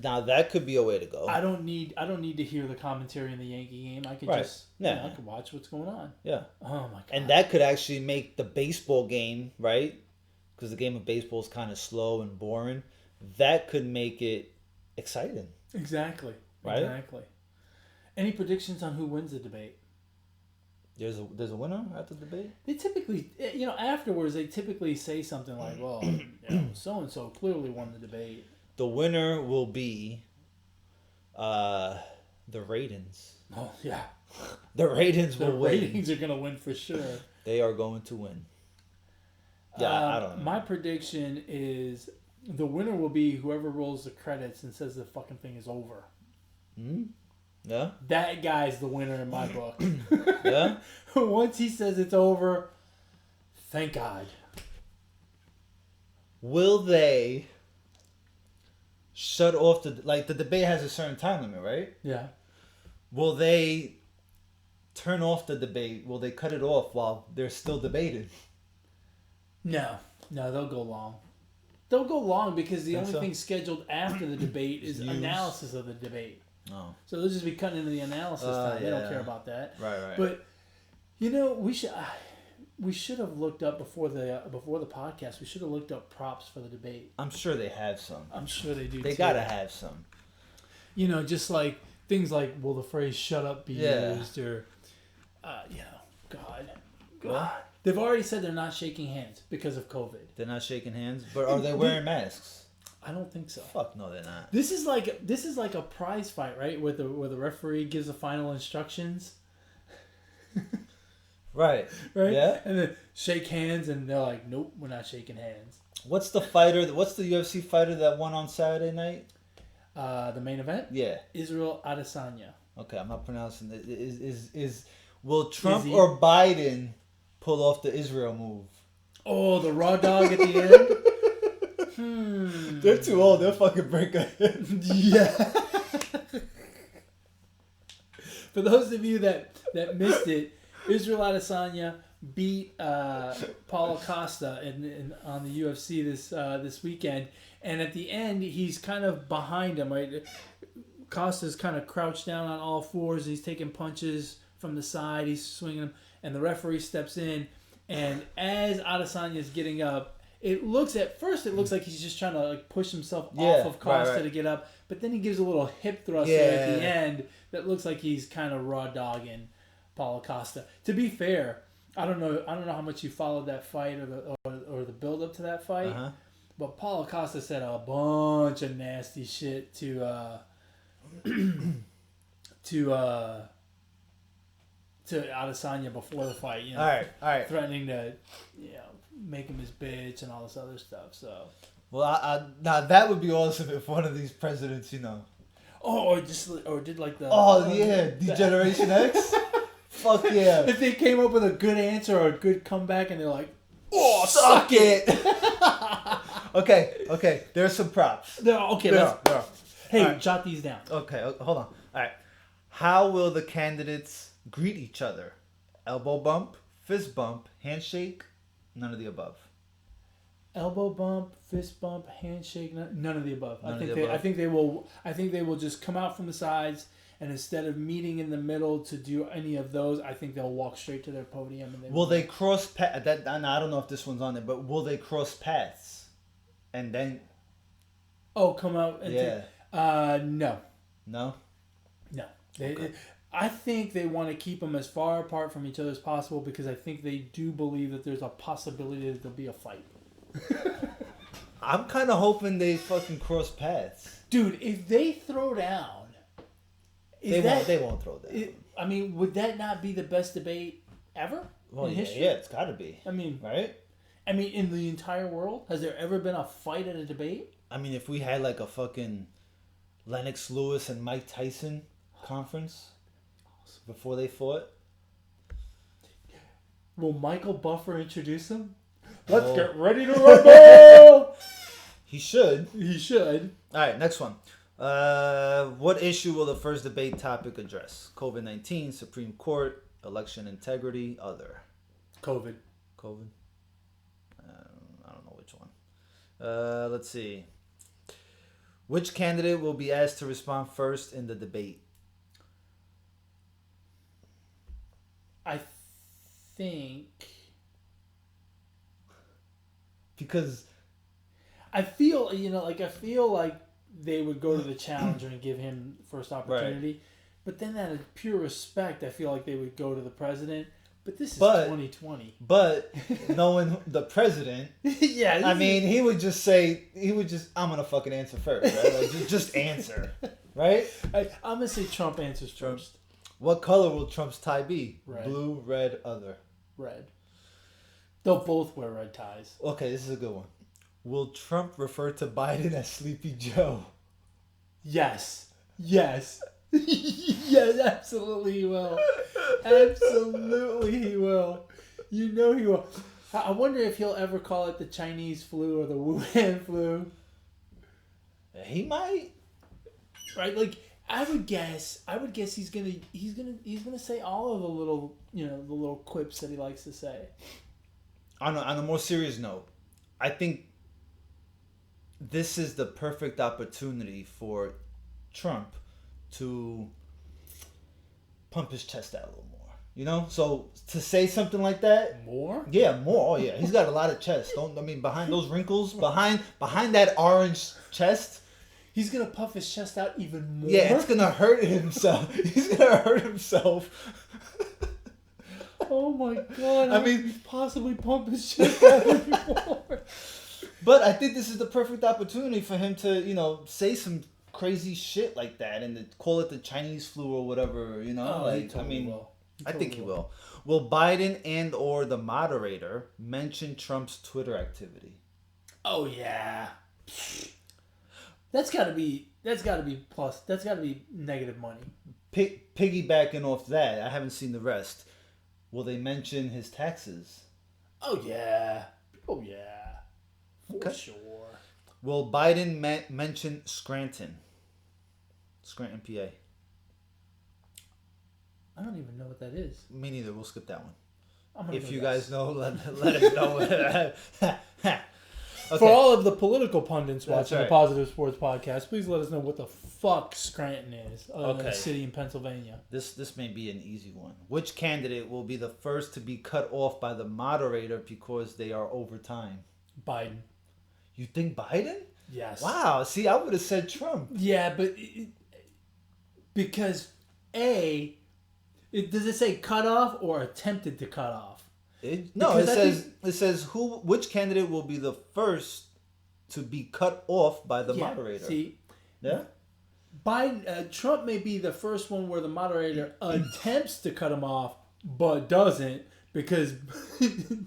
[SPEAKER 2] Now that could be a way to go.
[SPEAKER 1] I don't need to hear the commentary in the Yankee game. I could just I could watch what's going on.
[SPEAKER 2] Yeah.
[SPEAKER 1] Oh my God.
[SPEAKER 2] And that could actually make the baseball game, right? Because the game of baseball is kind of slow and boring. That could make it exciting.
[SPEAKER 1] Exactly.
[SPEAKER 2] Right?
[SPEAKER 1] Exactly. Any predictions on who wins the debate?
[SPEAKER 2] There's a winner at the debate?
[SPEAKER 1] They typically, afterwards they typically say something like, "Well, so and so clearly won the debate."
[SPEAKER 2] The winner will be the ratings.
[SPEAKER 1] Oh, yeah.
[SPEAKER 2] The ratings will win.
[SPEAKER 1] The ratings are going to win for sure.
[SPEAKER 2] They are going to win. Yeah, I don't know.
[SPEAKER 1] My prediction is the winner will be whoever rolls the credits and says the fucking thing is over.
[SPEAKER 2] Mm-hmm. Yeah?
[SPEAKER 1] That guy's the winner in my book.
[SPEAKER 2] Yeah?
[SPEAKER 1] Once he says it's over, thank God.
[SPEAKER 2] Will they shut off the debate has a certain time limit, right?
[SPEAKER 1] Yeah.
[SPEAKER 2] Will they turn off the debate? Will they cut it off while they're still debating?
[SPEAKER 1] No, they'll go long. They'll go long because the only thing scheduled after the debate is analysis of the debate.
[SPEAKER 2] Oh.
[SPEAKER 1] So they'll just be cutting into the analysis time. They don't care about that.
[SPEAKER 2] Right.
[SPEAKER 1] But we should. We should have looked up before the podcast. We should have looked up props for the debate.
[SPEAKER 2] I'm sure they have some.
[SPEAKER 1] I'm sure they do.
[SPEAKER 2] They
[SPEAKER 1] too.
[SPEAKER 2] gotta have some.
[SPEAKER 1] You know, just like things like, will the phrase "shut up" be
[SPEAKER 2] Yeah.
[SPEAKER 1] used, or God.
[SPEAKER 2] What?
[SPEAKER 1] They've already said they're not shaking hands because of COVID.
[SPEAKER 2] They're not shaking hands, but are they wearing masks?
[SPEAKER 1] I don't think so.
[SPEAKER 2] Fuck no, they're not.
[SPEAKER 1] This is like a prize fight, right? Where the referee gives the final instructions.
[SPEAKER 2] Right.
[SPEAKER 1] Right.
[SPEAKER 2] Yeah.
[SPEAKER 1] And then shake hands, and they're like, "Nope, we're not shaking hands."
[SPEAKER 2] What's the fighter? What's the UFC fighter that won on Saturday night?
[SPEAKER 1] The main event.
[SPEAKER 2] Yeah.
[SPEAKER 1] Israel Adesanya.
[SPEAKER 2] Okay, I'm not pronouncing it. Will Trump
[SPEAKER 1] Is he?
[SPEAKER 2] or Biden pull off the Israel move?
[SPEAKER 1] Oh, the raw dog at the end.
[SPEAKER 2] They're too old. They'll fucking break a hip.
[SPEAKER 1] Yeah. For those of you that missed it, Israel Adesanya beat Paulo Costa on the UFC this weekend, and at the end he's kind of behind him. Right, Costa's kind of crouched down on all fours. He's taking punches from the side. He's swinging them, and the referee steps in. And as Adesanya is getting up, it looks like he's just trying to like push himself off of Costa to get up, but then he gives a little hip thruster at the end that looks like he's kind of raw dogging Paulo Costa. To be fair, I don't know how much you followed that fight or the build up to that fight, but Paulo Costa said a bunch of nasty shit to Adesanya before the fight. You know,
[SPEAKER 2] All right.
[SPEAKER 1] threatening to make him his bitch and all this other stuff. So.
[SPEAKER 2] Well, now that would be awesome if one of these presidents,
[SPEAKER 1] or did like the.
[SPEAKER 2] Oh yeah, Degeneration X. Fuck yeah!
[SPEAKER 1] If they came up with a good answer or a good comeback, and they're like,
[SPEAKER 2] "Oh, suck it." Okay. There's some props.
[SPEAKER 1] Hey,
[SPEAKER 2] right.
[SPEAKER 1] jot these down.
[SPEAKER 2] Okay, hold on. All right. How will the candidates greet each other? Elbow bump, fist bump, handshake, none of the above.
[SPEAKER 1] Elbow bump, fist bump, handshake, none of the above.
[SPEAKER 2] None
[SPEAKER 1] I
[SPEAKER 2] of the above.
[SPEAKER 1] I think they will just come out from the sides, and instead of meeting in the middle to do any of those, I think they'll walk straight to their podium. And
[SPEAKER 2] will they cross paths? I don't know if this one's on there, but will they cross paths? And then.
[SPEAKER 1] Come out and no.
[SPEAKER 2] No.
[SPEAKER 1] No.
[SPEAKER 2] Okay.
[SPEAKER 1] I think they want to keep them as far apart from each other as possible because I think they do believe that there's a possibility that there'll be a fight.
[SPEAKER 2] I'm kind of hoping they fucking cross paths.
[SPEAKER 1] Dude, if they throw down...
[SPEAKER 2] They won't throw down.
[SPEAKER 1] Would that not be the best debate ever in history?
[SPEAKER 2] Yeah, it's got to be. Right?
[SPEAKER 1] In the entire world? Has there ever been a fight at a debate?
[SPEAKER 2] If we had like a fucking Lennox Lewis and Mike Tyson conference before they fought.
[SPEAKER 1] Will Michael Buffer introduce him? Let's get ready to rumble!
[SPEAKER 2] He should.
[SPEAKER 1] He should.
[SPEAKER 2] All right, next one. What issue will the first debate topic address? COVID-19, Supreme Court, election integrity, other.
[SPEAKER 1] COVID.
[SPEAKER 2] I don't know which one. Let's see. Which candidate will be asked to respond first in the debate?
[SPEAKER 1] I think...
[SPEAKER 2] Because...
[SPEAKER 1] I feel like they would go to the challenger and give him first opportunity. Right. But then out of pure respect, I feel like they would go to the president. But this is 2020.
[SPEAKER 2] But knowing the president, he would just say, I'm going to fucking answer first, right? Like, just answer, right?
[SPEAKER 1] I'm going to say Trump answers first.
[SPEAKER 2] What color will Trump's tie be?
[SPEAKER 1] Red.
[SPEAKER 2] Blue, red, other.
[SPEAKER 1] Red. They'll both wear red ties.
[SPEAKER 2] Okay, this is a good one. Will Trump refer to Biden as Sleepy Joe?
[SPEAKER 1] Yes. Yes, absolutely he will. Absolutely he will. You know he will. I wonder if he'll ever call it the Chinese flu or the Wuhan flu.
[SPEAKER 2] He might.
[SPEAKER 1] Right? Like I would guess he's gonna say all of the little the little quips that he likes to say.
[SPEAKER 2] On a more serious note, I think this is the perfect opportunity for Trump to pump his chest out a little more. You know, so to say something like that,
[SPEAKER 1] More?
[SPEAKER 2] yeah, more. Oh yeah, he's got a lot of chest. Behind those wrinkles, behind that orange chest,
[SPEAKER 1] he's gonna puff his chest out even more.
[SPEAKER 2] yeah, it's gonna hurt himself. He's gonna hurt himself.
[SPEAKER 1] Oh my god!
[SPEAKER 2] I mean,
[SPEAKER 1] he possibly pump his chest out anymore.
[SPEAKER 2] But I think this is the perfect opportunity for him to, say some crazy shit like that and to call it the Chinese flu or whatever. I think he will. Will Biden and or the moderator mention Trump's Twitter activity?
[SPEAKER 1] Oh yeah. That's gotta be plus. That's gotta be negative money.
[SPEAKER 2] Piggybacking off that, I haven't seen the rest. Will they mention his taxes?
[SPEAKER 1] Oh yeah. Oh yeah. For sure.
[SPEAKER 2] Will Biden mention Scranton, PA?
[SPEAKER 1] I don't even know what that is.
[SPEAKER 2] Me neither. We'll skip that one. If you
[SPEAKER 1] guess.
[SPEAKER 2] guys know, let us know.
[SPEAKER 1] Okay. For all of the political pundits watching
[SPEAKER 2] right.
[SPEAKER 1] the Positive Sports Podcast, please let us know what the fuck Scranton is, other than a city in Pennsylvania.
[SPEAKER 2] This may be an easy one. Which candidate will be the first to be cut off by the moderator because they are over time?
[SPEAKER 1] Biden.
[SPEAKER 2] You think Biden?
[SPEAKER 1] Yes.
[SPEAKER 2] Wow. See, I would have said Trump.
[SPEAKER 1] Yeah, but because does it say cut off or attempted to cut off?
[SPEAKER 2] It says which candidate will be the first to be cut off by the moderator.
[SPEAKER 1] See,
[SPEAKER 2] yeah.
[SPEAKER 1] Biden, Trump may be the first one where the moderator attempts to cut him off, but doesn't because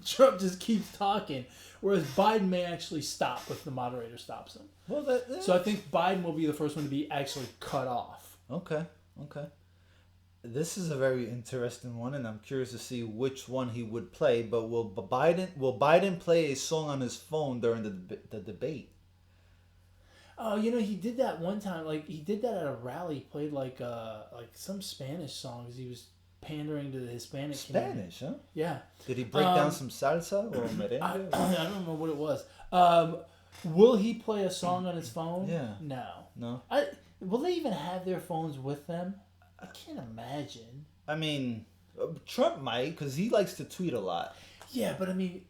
[SPEAKER 1] Trump just keeps talking. Whereas Biden may actually stop if the moderator stops him.
[SPEAKER 2] Well,
[SPEAKER 1] so I think Biden will be the first one to be actually cut off.
[SPEAKER 2] Okay. This is a very interesting one, and I'm curious to see which one he would play. But will Biden play a song on his phone during the debate?
[SPEAKER 1] Oh, he did that one time. Like he did that at a rally. He played like some Spanish songs. He was pandering to the Hispanic community.
[SPEAKER 2] Spanish, huh?
[SPEAKER 1] Yeah.
[SPEAKER 2] Did he break down some salsa or merengue?
[SPEAKER 1] I don't remember what it was. Will he play a song on his phone?
[SPEAKER 2] Yeah.
[SPEAKER 1] No. Will they even have their phones with them? I can't imagine.
[SPEAKER 2] I mean, Trump might, because he likes to tweet a lot.
[SPEAKER 1] Yeah, but I mean...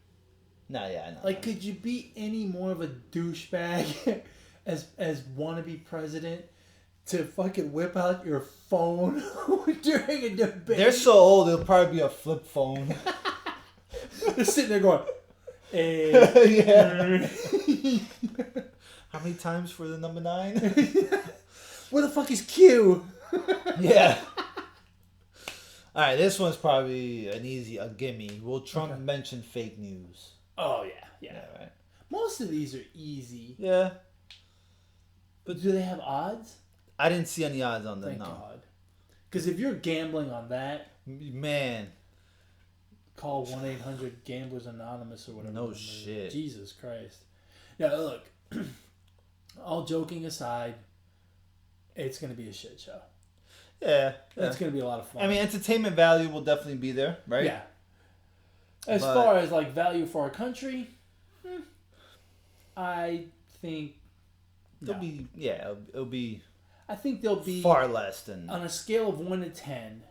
[SPEAKER 2] Nah, yeah, I know.
[SPEAKER 1] Like, could you be any more of a douchebag as wannabe president to fucking whip out your phone during a debate?
[SPEAKER 2] They're so old, it'll probably be a flip phone.
[SPEAKER 1] They're sitting there going, hey.
[SPEAKER 2] Yeah. How many times for the number 9?
[SPEAKER 1] Where the fuck is Q?
[SPEAKER 2] Yeah. All right, this one's probably a gimme. Will Trump mention fake news?
[SPEAKER 1] Oh yeah,
[SPEAKER 2] right.
[SPEAKER 1] Most of these are easy.
[SPEAKER 2] Yeah.
[SPEAKER 1] But do they have odds?
[SPEAKER 2] I didn't see any odds on them.
[SPEAKER 1] Thank
[SPEAKER 2] no.
[SPEAKER 1] God. Because if you're gambling on that,
[SPEAKER 2] man,
[SPEAKER 1] call 1-800-Gamblers Anonymous or whatever.
[SPEAKER 2] No shit.
[SPEAKER 1] Jesus Christ. Now look, all joking aside, it's gonna be a shit show.
[SPEAKER 2] Yeah.
[SPEAKER 1] It's going to be a lot of fun.
[SPEAKER 2] I mean, entertainment value will definitely be there, right?
[SPEAKER 1] Yeah. As far as, like, value for our country, I think...
[SPEAKER 2] It'll be...
[SPEAKER 1] I think there'll be...
[SPEAKER 2] Far less than...
[SPEAKER 1] On a scale of 1 to 10,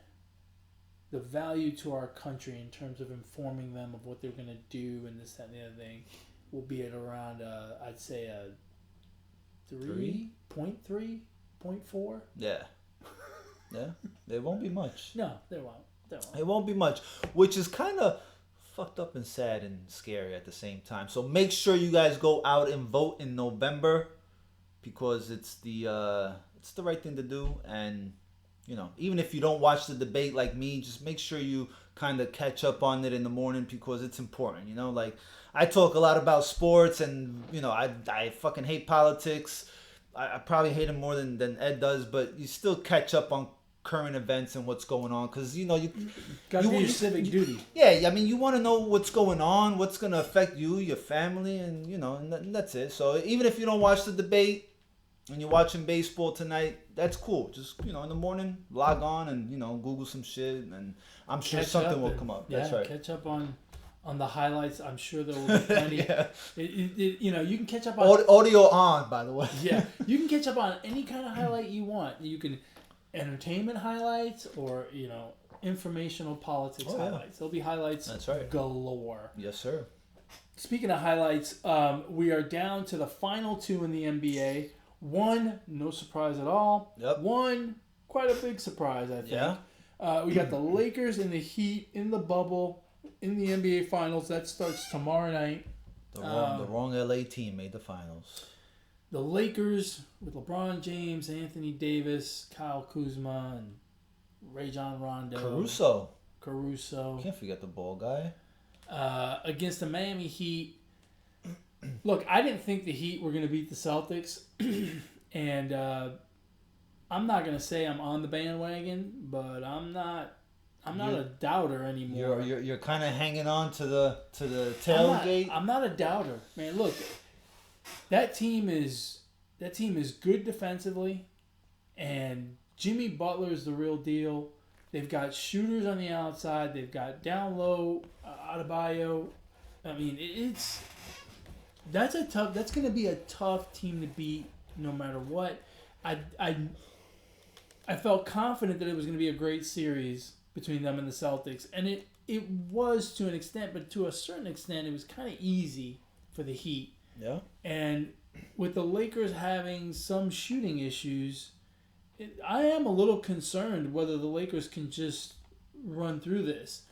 [SPEAKER 1] the value to our country in terms of informing them of what they're going to do and this, that, and the other thing will be at around, I'd say, a 3.3, 0.4.
[SPEAKER 2] Yeah. Yeah, there won't be much.
[SPEAKER 1] No, there won't.
[SPEAKER 2] It won't be much, which is kind of fucked up and sad and scary at the same time. So make sure you guys go out and vote in November because it's the right thing to do. And even if you don't watch the debate like me, just make sure you kind of catch up on it in the morning because it's important. Like I talk a lot about sports, and I fucking hate politics. I probably hate him more than Ed does, but you still catch up on current events and what's going on because you
[SPEAKER 1] gotta do your civic duty.
[SPEAKER 2] Yeah, I mean you want to know what's going on, what's going to affect you, your family, and and that's it. So even if you don't watch the debate and you're watching baseball tonight, that's cool. Just in the morning, log on and Google some shit, and I'm sure something will come up.
[SPEAKER 1] Yeah,
[SPEAKER 2] that's right.
[SPEAKER 1] Catch up on the highlights. I'm sure there will be plenty.
[SPEAKER 2] Yeah.
[SPEAKER 1] You can catch up on
[SPEAKER 2] audio on, by the way.
[SPEAKER 1] Yeah, you can catch up on any kind of highlight you want. You can entertainment highlights or informational politics highlights. There'll be highlights
[SPEAKER 2] That's right.
[SPEAKER 1] galore.
[SPEAKER 2] Yes, sir.
[SPEAKER 1] Speaking of highlights, we are down to the final 2 in the NBA. One, no surprise at all.
[SPEAKER 2] Yep.
[SPEAKER 1] One, quite a big surprise, I think.
[SPEAKER 2] Yeah.
[SPEAKER 1] We got the Lakers and the Heat in the bubble in the NBA Finals. That starts tomorrow night.
[SPEAKER 2] The wrong LA team made the finals.
[SPEAKER 1] The Lakers with LeBron James, Anthony Davis, Kyle Kuzma, and Rajon Rondo. Caruso.
[SPEAKER 2] Can't forget the ball guy.
[SPEAKER 1] Against the Miami Heat. Look, I didn't think the Heat were going to beat the Celtics. And I'm not going to say I'm on the bandwagon, but I'm not a doubter anymore.
[SPEAKER 2] You're kind of hanging on to the tailgate.
[SPEAKER 1] I'm not a doubter, man. Look, that team is good defensively, and Jimmy Butler is the real deal. They've got shooters on the outside. They've got down low Adebayo. I mean, that's going to be a tough team to beat no matter what. I felt confident that it was going to be a great series between them and the Celtics, and it was to an extent, but to a certain extent, it was kind of easy for the Heat.
[SPEAKER 2] Yeah.
[SPEAKER 1] And with the Lakers having some shooting issues, I am a little concerned whether the Lakers can just run through this.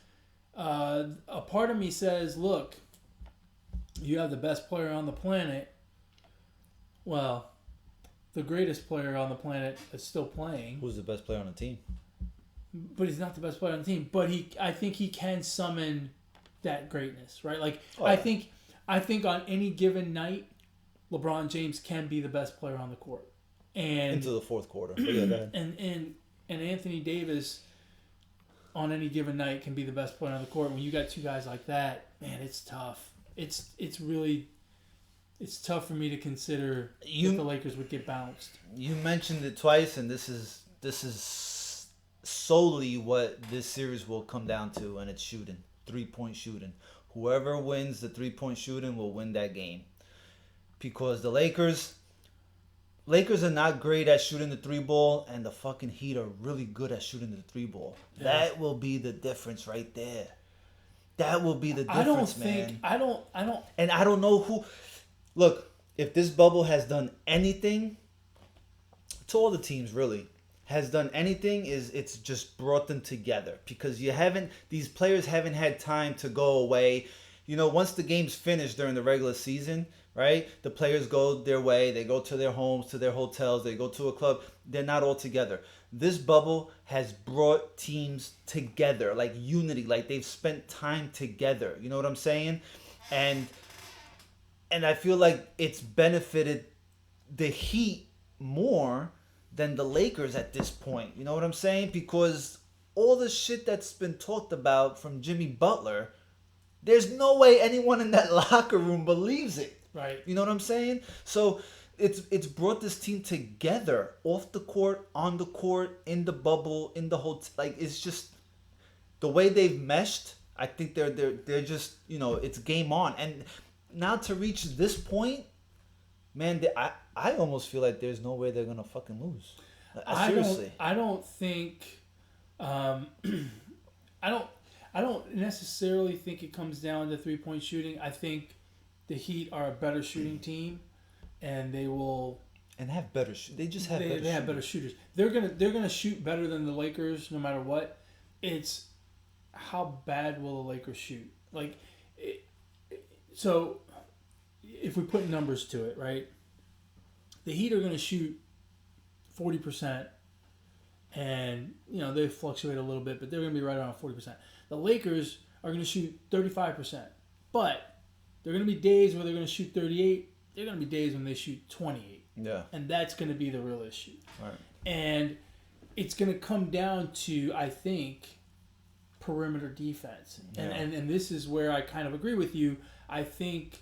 [SPEAKER 1] A part of me says, look, you have the best player on the planet. Well, the greatest player on the planet is still playing.
[SPEAKER 2] Who's the best player on the team?
[SPEAKER 1] But he's not the best player on the team. But I think he can summon that greatness, right? Like I think on any given night, LeBron James can be the best player on the court. And
[SPEAKER 2] into the fourth quarter. Yeah, go ahead.
[SPEAKER 1] And Anthony Davis on any given night can be the best player on the court. When you got two guys like that, man, it's tough. It's tough for me to consider if the Lakers would get bounced. You
[SPEAKER 2] mentioned it twice, and this is solely what this series will come down to, and it's shooting, 3-point shooting. Whoever wins the 3-point shooting will win that game, because the Lakers are not great at shooting the 3-ball, and the fucking Heat are really good at shooting the 3-ball. Yeah. That will be the difference right there. That will be the difference, man. I don't know who. Look, if this bubble has done anything, to all the teams really, has done anything, is it's just brought them together, because these players haven't had time to go away. You know, once the game's finished during the regular season, right? The players go their way. They go to their homes, to their hotels. They go to a club. They're not all together. This bubble has brought teams together, like unity, like they've spent time together. You know what I'm saying? And I feel like it's benefited the Heat more than the Lakers at this point. You know what I'm saying? Because all the shit that's been talked about from Jimmy Butler, there's no way anyone in that locker room believes it.
[SPEAKER 1] Right.
[SPEAKER 2] You know what I'm saying? So it's brought this team together, off the court, on the court, in the bubble, in the whole like it's just the way they've meshed. I think they're just, you know, it's game on. And now to reach this point, man, I almost feel like there's no way they're gonna fucking lose. Seriously,
[SPEAKER 1] I don't think, I don't necessarily think it comes down to 3-point shooting. I think the Heat are a better shooting team, and they will.
[SPEAKER 2] And have better. They just have.
[SPEAKER 1] They have better shooters. They're gonna shoot better than the Lakers, no matter what. It's how bad will the Lakers shoot? Like, so if we put numbers to it, right? The Heat are gonna shoot 40%, and you know they fluctuate a little bit, but they're gonna be right around 40%. The Lakers are gonna shoot 35%, but there are going to be days where they're going to shoot 38. There are going to be days when they shoot 28.
[SPEAKER 2] Yeah.
[SPEAKER 1] And that's going to be the real issue.
[SPEAKER 2] Right.
[SPEAKER 1] And it's going to come down to, I think, perimeter defense. Yeah. And this is where I kind of agree with you. I think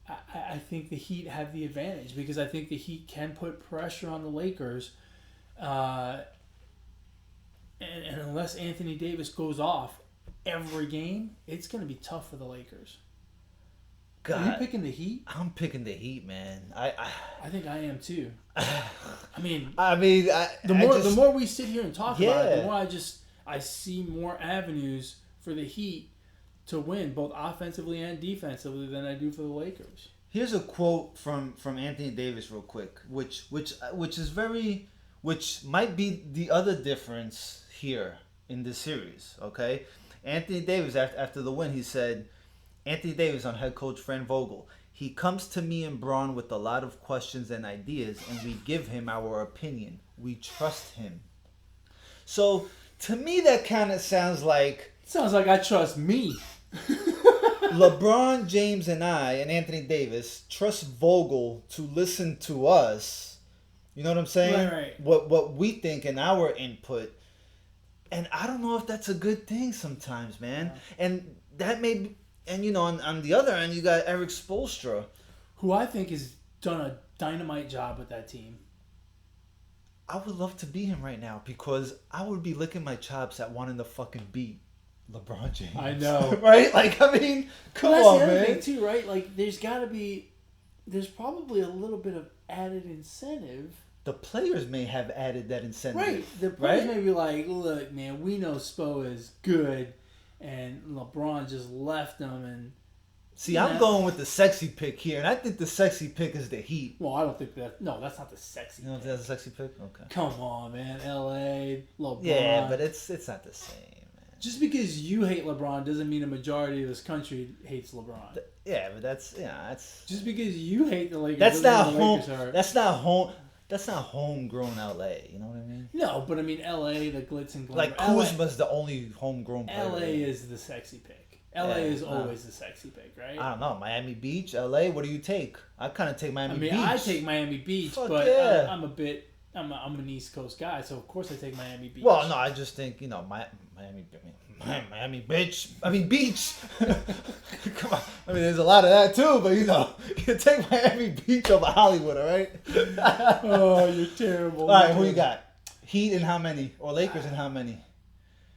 [SPEAKER 1] the Heat have the advantage, because I think the Heat can put pressure on the Lakers. And unless Anthony Davis goes off every game, it's going to be tough for the Lakers. God, are you picking the Heat?
[SPEAKER 2] I'm picking the Heat, man. I
[SPEAKER 1] think I am too. I mean,
[SPEAKER 2] the
[SPEAKER 1] more we sit here and talk about it, the more I see more avenues for the Heat to win, both offensively and defensively, than I do for the Lakers.
[SPEAKER 2] Here's a quote from Anthony Davis, real quick, which might be the other difference here in this series. Okay, Anthony Davis after the win, he said, Anthony Davis on head coach Fran Vogel. He comes to me and Braun with a lot of questions and ideas, and we give him our opinion. We trust him. So, to me, that kind of sounds like...
[SPEAKER 1] Sounds like I trust me.
[SPEAKER 2] LeBron James and I, and Anthony Davis, trust Vogel to listen to us. You know what I'm saying?
[SPEAKER 1] Right.
[SPEAKER 2] What we think and our input. And I don't know if that's a good thing sometimes, man. Yeah. And that may be... And, you know, on the other end, you got Eric Spoelstra.
[SPEAKER 1] Who I think has done a dynamite job with that team.
[SPEAKER 2] I would love to be him right now because I would be licking my chops at wanting to fucking beat LeBron James.
[SPEAKER 1] I know.
[SPEAKER 2] Right? Like, I mean, come on, man. That's the other thing,
[SPEAKER 1] too, right? Like, there's probably a little bit of added incentive.
[SPEAKER 2] The players may have added that incentive.
[SPEAKER 1] Right. The players may be like, look, man, we know Spo is good. And LeBron just left them and...
[SPEAKER 2] See, I'm going with the sexy pick here, and I think the sexy pick is the Heat.
[SPEAKER 1] Well, I don't think that... No, that's not the sexy pick.
[SPEAKER 2] You don't think that's a sexy pick? Okay.
[SPEAKER 1] Come on, man. L.A., LeBron...
[SPEAKER 2] Yeah, but it's not the same, man.
[SPEAKER 1] Just because you hate LeBron doesn't mean a majority of this country hates LeBron.
[SPEAKER 2] Yeah, but that's...
[SPEAKER 1] Just because you hate the Lakers
[SPEAKER 2] That's not home...
[SPEAKER 1] Lakers are...
[SPEAKER 2] That's not homegrown LA, you know what I mean?
[SPEAKER 1] No, but I mean LA, the glitz and glamour.
[SPEAKER 2] Like Kuzma's the only homegrown player.
[SPEAKER 1] LA is the sexy pick. LA is always the sexy pick, right?
[SPEAKER 2] I don't know. Miami Beach, LA, what do you take? I kind of take Miami Beach.
[SPEAKER 1] I take Miami Beach,
[SPEAKER 2] Fuck
[SPEAKER 1] but
[SPEAKER 2] yeah.
[SPEAKER 1] I'm an East Coast guy, so of course I take Miami Beach.
[SPEAKER 2] Well, no, I just think, you know, Miami Beach. I mean, beach. Come on. I mean, there's a lot of that too, but you know, you take Miami Beach over Hollywood, all right?
[SPEAKER 1] Oh, you're terrible.
[SPEAKER 2] All right, who you got? Heat and how many? Or Lakers and how many?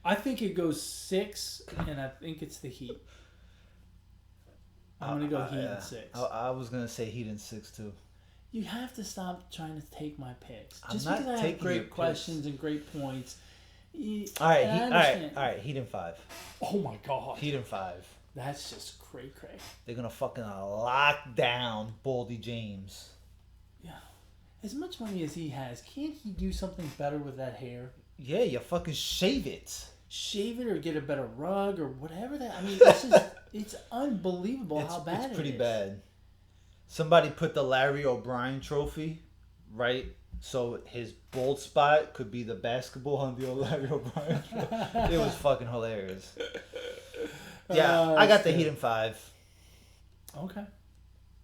[SPEAKER 1] I think it goes 6, and I think it's the Heat. I'm going to go Heat and 6.
[SPEAKER 2] I was going to say Heat and 6 too.
[SPEAKER 1] You have to stop trying to take my picks.
[SPEAKER 2] Just
[SPEAKER 1] because I have great questions and great points.
[SPEAKER 2] All right, Heat and 5.
[SPEAKER 1] Oh my God.
[SPEAKER 2] Heat and 5.
[SPEAKER 1] That's just cray.
[SPEAKER 2] They're gonna fucking lock down Baldy James.
[SPEAKER 1] Yeah. As much money as he has, can't he do something better with that hair?
[SPEAKER 2] Yeah, you fucking shave it.
[SPEAKER 1] Shave it or get a better rug or whatever that. I mean, it's unbelievable how bad it is.
[SPEAKER 2] It's pretty bad. Somebody put the Larry O'Brien trophy, right? So his bald spot could be the basketball on the old Larry O'Brien trophy. It was fucking hilarious. Yeah, I got the Heat in 5.
[SPEAKER 1] Okay.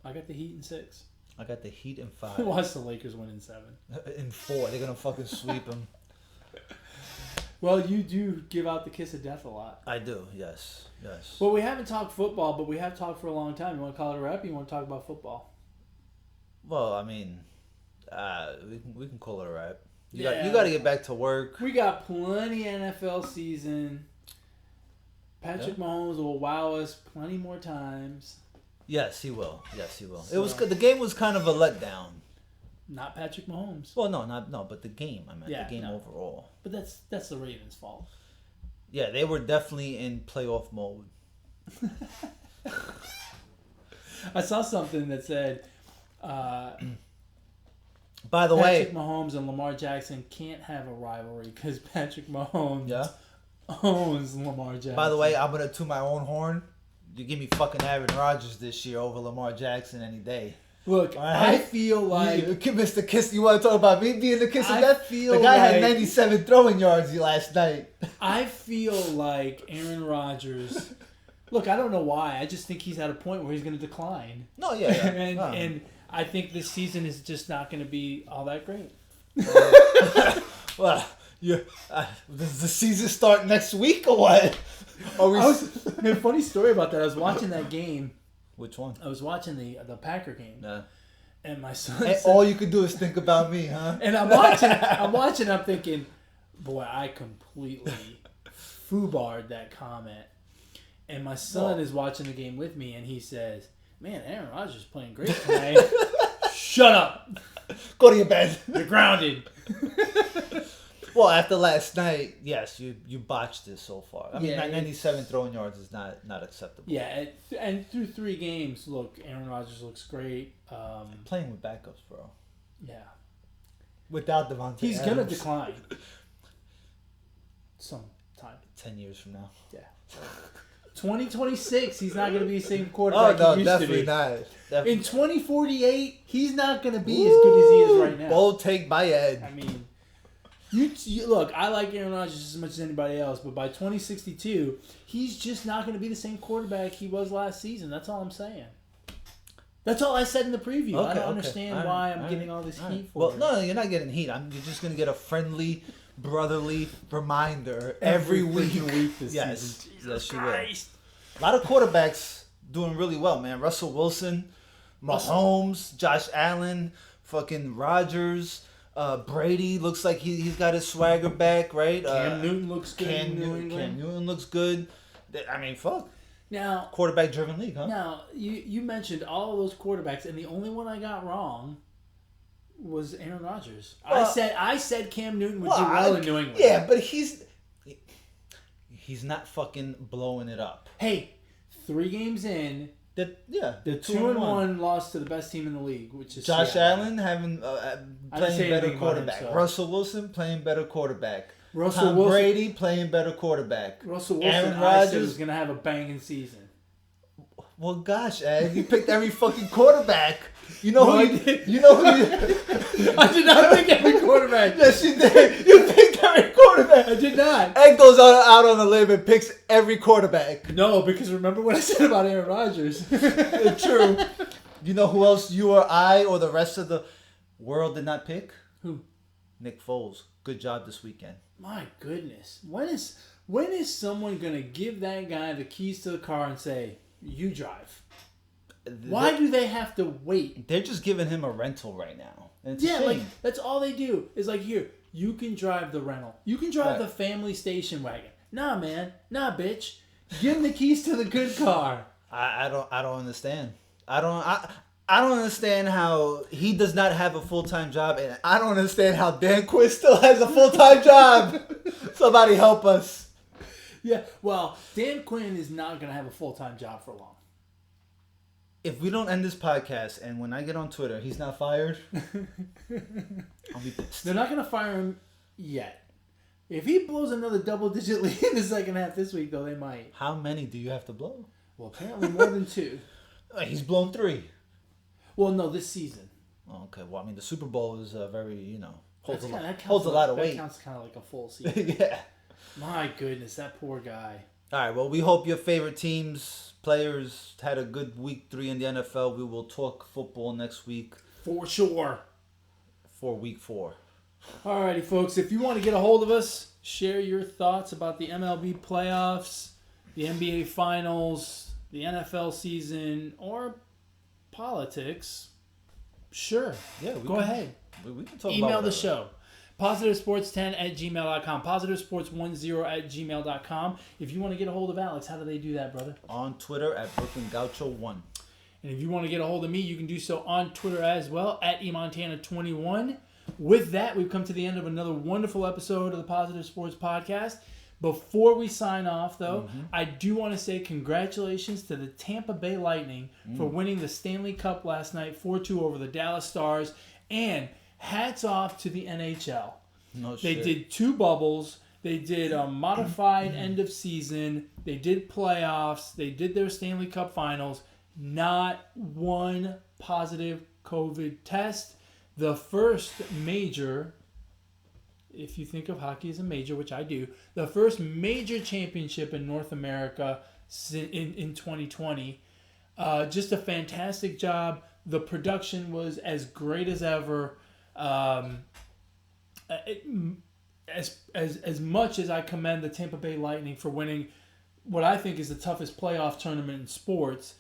[SPEAKER 1] I got the Heat in 6.
[SPEAKER 2] I got the Heat in 5.
[SPEAKER 1] Watch the Lakers win in 7.
[SPEAKER 2] In 4. They're going to fucking sweep them.
[SPEAKER 1] Well, you do give out the kiss of death a lot.
[SPEAKER 2] I do, yes.
[SPEAKER 1] Well, we haven't talked football, but we have talked for a long time. You want to call it a wrap, or you want to talk about football?
[SPEAKER 2] Well, I mean, we can call it a wrap. You got to get back to work.
[SPEAKER 1] We got plenty NFL season. Patrick Mahomes will wow us plenty more times.
[SPEAKER 2] Yes, he will. So, it was good. The game was kind of a letdown.
[SPEAKER 1] Not Patrick Mahomes.
[SPEAKER 2] Well, but the game. I meant the game overall.
[SPEAKER 1] But that's the Ravens' fault.
[SPEAKER 2] Yeah, they were definitely in playoff mode.
[SPEAKER 1] I saw something that said,
[SPEAKER 2] by the way,
[SPEAKER 1] Patrick Mahomes and Lamar Jackson can't have a rivalry because Patrick Mahomes owns Lamar Jackson.
[SPEAKER 2] By the way, I'm going to toot my own horn. You give me fucking Aaron Rodgers this year over Lamar Jackson any day.
[SPEAKER 1] Look, right? I feel like...
[SPEAKER 2] Mr. Kiss, you want to talk about me being the kiss of death? The guy had 97 throwing yards last night.
[SPEAKER 1] I feel like Aaron Rodgers... Look, I don't know why. I just think he's at a point where he's going to decline.
[SPEAKER 2] No, yeah.
[SPEAKER 1] And I think this season is just not going to be all that great.
[SPEAKER 2] Well, does the season start next week or what?
[SPEAKER 1] Funny story about that. I was watching that game.
[SPEAKER 2] Which one?
[SPEAKER 1] I was watching the Packer game.
[SPEAKER 2] Yeah.
[SPEAKER 1] And my son
[SPEAKER 2] said, all you could do is think about me, huh?
[SPEAKER 1] And I'm watching, I'm thinking, boy, I completely foobarred that comment. And my son is watching the game with me, and he says, man, Aaron Rodgers is playing great tonight. Shut up.
[SPEAKER 2] Go to your bed.
[SPEAKER 1] You're grounded.
[SPEAKER 2] Well, after last night, yes, you botched it so far. I mean,
[SPEAKER 1] Yeah,
[SPEAKER 2] 97 throwing yards is not acceptable.
[SPEAKER 1] Yeah, and through 3 games, look, Aaron Rodgers looks great.
[SPEAKER 2] Playing with backups, bro.
[SPEAKER 1] Yeah.
[SPEAKER 2] Without Devontae
[SPEAKER 1] He's
[SPEAKER 2] Adams.
[SPEAKER 1] going to decline sometime.
[SPEAKER 2] 10 years from now.
[SPEAKER 1] Yeah. 2026, he's not going to be the same quarterback he used to be.
[SPEAKER 2] Not. Definitely.
[SPEAKER 1] In 2048, he's not going to be as good as he is right now.
[SPEAKER 2] Bold take by Ed.
[SPEAKER 1] I mean, you look, I like Aaron Rodgers as much as anybody else, but by 2062, he's just not going to be the same quarterback he was last season. That's all I'm saying. That's all I said in the preview.
[SPEAKER 2] Okay,
[SPEAKER 1] I don't understand why I'm getting all this heat for it.
[SPEAKER 2] Well, no, you're not getting heat. You're just going to get a friendly, brotherly reminder every week this season. Yes, you will. A lot of quarterbacks doing really well, man. Russell Wilson, Mahomes, Josh Allen, fucking Rodgers, Brady looks like he's got his swagger back, right?
[SPEAKER 1] Cam Newton looks good.
[SPEAKER 2] Cam Newton looks good. I mean, fuck.
[SPEAKER 1] Now,
[SPEAKER 2] quarterback-driven league, huh?
[SPEAKER 1] Now, you mentioned all of those quarterbacks, and the only one I got wrong was Aaron Rodgers. Well, I said Cam Newton would do well in New England.
[SPEAKER 2] Yeah, but he's not fucking blowing it up.
[SPEAKER 1] Hey, 3 games in, the 2-1 loss to the best team in the league, which is
[SPEAKER 2] Josh
[SPEAKER 1] Seattle.
[SPEAKER 2] Allen playing better quarterback. Russell Wilson playing better quarterback. Tom Brady playing better quarterback.
[SPEAKER 1] Russell Wilson,
[SPEAKER 2] Aaron Rodgers
[SPEAKER 1] was going to have a banging season.
[SPEAKER 2] Well, gosh, Ed, you picked every fucking quarterback. You know who you
[SPEAKER 1] I did not pick every quarterback.
[SPEAKER 2] Yes, you did. You picked every quarterback.
[SPEAKER 1] I did not.
[SPEAKER 2] Ed goes out on a limb and picks every quarterback.
[SPEAKER 1] No, because remember what I said about Aaron Rodgers.
[SPEAKER 2] True. You know who else you or I or the rest of the world did not pick?
[SPEAKER 1] Who?
[SPEAKER 2] Nick Foles. Good job this weekend.
[SPEAKER 1] My goodness. When is someone going to give that guy the keys to the car and say, you drive? Why do they have to wait?
[SPEAKER 2] They're just giving him a rental right now. And it's
[SPEAKER 1] yeah, like that's all they do. Is like, here, you can drive the rental. You can drive the family station wagon. Nah, man. Nah, bitch. Give him the keys to the good car.
[SPEAKER 2] I don't understand. I don't understand how he does not have a full-time job, and I don't understand how Dan Quinn still has a full-time job. Somebody help us.
[SPEAKER 1] Yeah, well, Dan Quinn is not going to have a full-time job for long.
[SPEAKER 2] If we don't end this podcast, and when I get on Twitter, he's not fired, I'll be pissed.
[SPEAKER 1] They're not going to fire him yet. If he blows another double-digit lead in the second half this week, though, they might.
[SPEAKER 2] How many do you have to blow?
[SPEAKER 1] Well, apparently more than 2.
[SPEAKER 2] He's blown 3.
[SPEAKER 1] Well, no, this season.
[SPEAKER 2] Oh, okay. Well, I mean, the Super Bowl is very, holds a
[SPEAKER 1] lot
[SPEAKER 2] of weight.
[SPEAKER 1] That counts kind of like a full season.
[SPEAKER 2] Yeah.
[SPEAKER 1] My goodness, that poor guy.
[SPEAKER 2] All right. Well, we hope your favorite teams, players had a good week 3 in the NFL. We will talk football next week.
[SPEAKER 1] For sure.
[SPEAKER 2] For week 4.
[SPEAKER 1] All righty, folks. If you want to get a hold of us, share your thoughts about the MLB playoffs, the NBA finals, the NFL season, or politics, sure.
[SPEAKER 2] Yeah,
[SPEAKER 1] go ahead.
[SPEAKER 2] We can talk
[SPEAKER 1] Email
[SPEAKER 2] about
[SPEAKER 1] the show. positivesports10@gmail.com. positivesports10@gmail.com. If you want to get a hold of Alex, how do they do that, brother?
[SPEAKER 2] On Twitter at BrooklynGaucho1.
[SPEAKER 1] And if you want to get a hold of me, you can do so on Twitter as well, at eMontana21. With that, we've come to the end of another wonderful episode of the Positive Sports Podcast. Before we sign off, though, I do want to say congratulations to the Tampa Bay Lightning for winning the Stanley Cup last night, 4-2 over the Dallas Stars. And hats off to the NHL. They did 2 bubbles. They did a modified end of season. They did playoffs. They did their Stanley Cup finals. Not one positive COVID test. The first major, if you think of hockey as a major, which I do, the first major championship in North America in 2020. Just a fantastic job. The production was as great as ever. As much as I commend the Tampa Bay Lightning for winning what I think is the toughest playoff tournament in sports,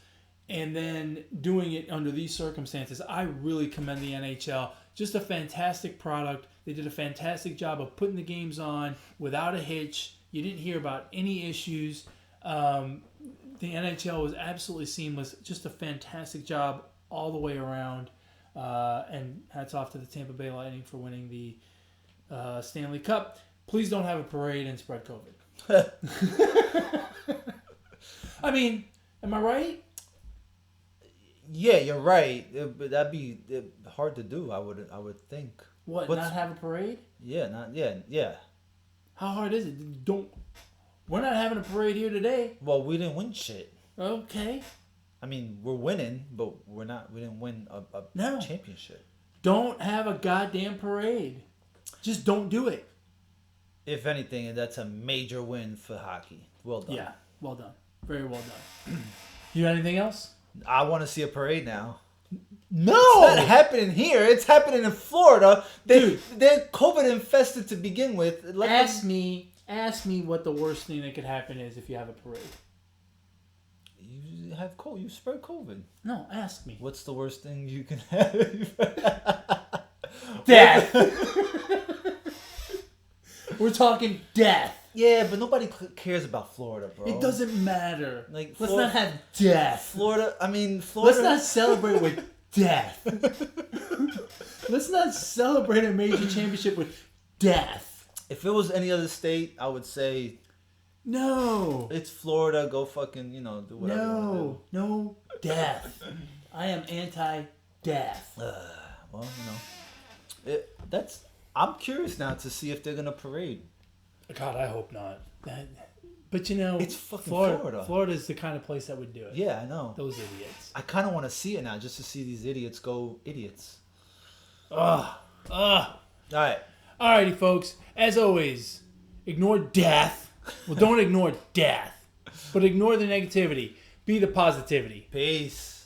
[SPEAKER 1] and then doing it under these circumstances, I really commend the NHL. Just a fantastic product. They did a fantastic job of putting the games on without a hitch. You didn't hear about any issues. The NHL was absolutely seamless. Just a fantastic job all the way around. And hats off to the Tampa Bay Lightning for winning the Stanley Cup. Please don't have a parade and spread COVID. I mean, am I right?
[SPEAKER 2] Yeah, you're right. But that'd be hard to do. I would think.
[SPEAKER 1] What? Not have a parade?
[SPEAKER 2] Yeah.
[SPEAKER 1] How hard is it? We're not having a parade here today.
[SPEAKER 2] Well, we didn't win shit.
[SPEAKER 1] Okay.
[SPEAKER 2] I mean, we're winning, but we didn't win a championship.
[SPEAKER 1] Don't have a goddamn parade. Just don't do it.
[SPEAKER 2] If anything, that's a major win for hockey. Well done.
[SPEAKER 1] Yeah, well done. Very well done. You got anything else?
[SPEAKER 2] I want to see a parade now.
[SPEAKER 1] No!
[SPEAKER 2] It's not happening here. It's happening in Florida. They're COVID infested to begin with.
[SPEAKER 1] Ask me what the worst thing that could happen is if you have a parade.
[SPEAKER 2] You have COVID. You spread COVID.
[SPEAKER 1] No, ask me.
[SPEAKER 2] What's the worst thing you can have?
[SPEAKER 1] Death. We're talking death.
[SPEAKER 2] Yeah, but nobody cares about Florida, bro.
[SPEAKER 1] It doesn't matter.
[SPEAKER 2] Like,
[SPEAKER 1] let's not have death.
[SPEAKER 2] Florida.
[SPEAKER 1] Let's not celebrate with death. Let's not celebrate a major championship with death.
[SPEAKER 2] If it was any other state, I would say
[SPEAKER 1] no.
[SPEAKER 2] It's Florida. Go fucking do whatever.
[SPEAKER 1] No death. I am anti-death.
[SPEAKER 2] Well, I'm curious now to see if they're gonna parade.
[SPEAKER 1] God, I hope not. But
[SPEAKER 2] it's fucking Florida.
[SPEAKER 1] Florida is the kind of place that would do it.
[SPEAKER 2] Yeah, I know.
[SPEAKER 1] Those idiots.
[SPEAKER 2] I kind of want to see it now, just to see these idiots go idiots.
[SPEAKER 1] All
[SPEAKER 2] right.
[SPEAKER 1] Alrighty, folks. As always, ignore death. Well, don't ignore death, but ignore the negativity. Be the positivity.
[SPEAKER 2] Peace.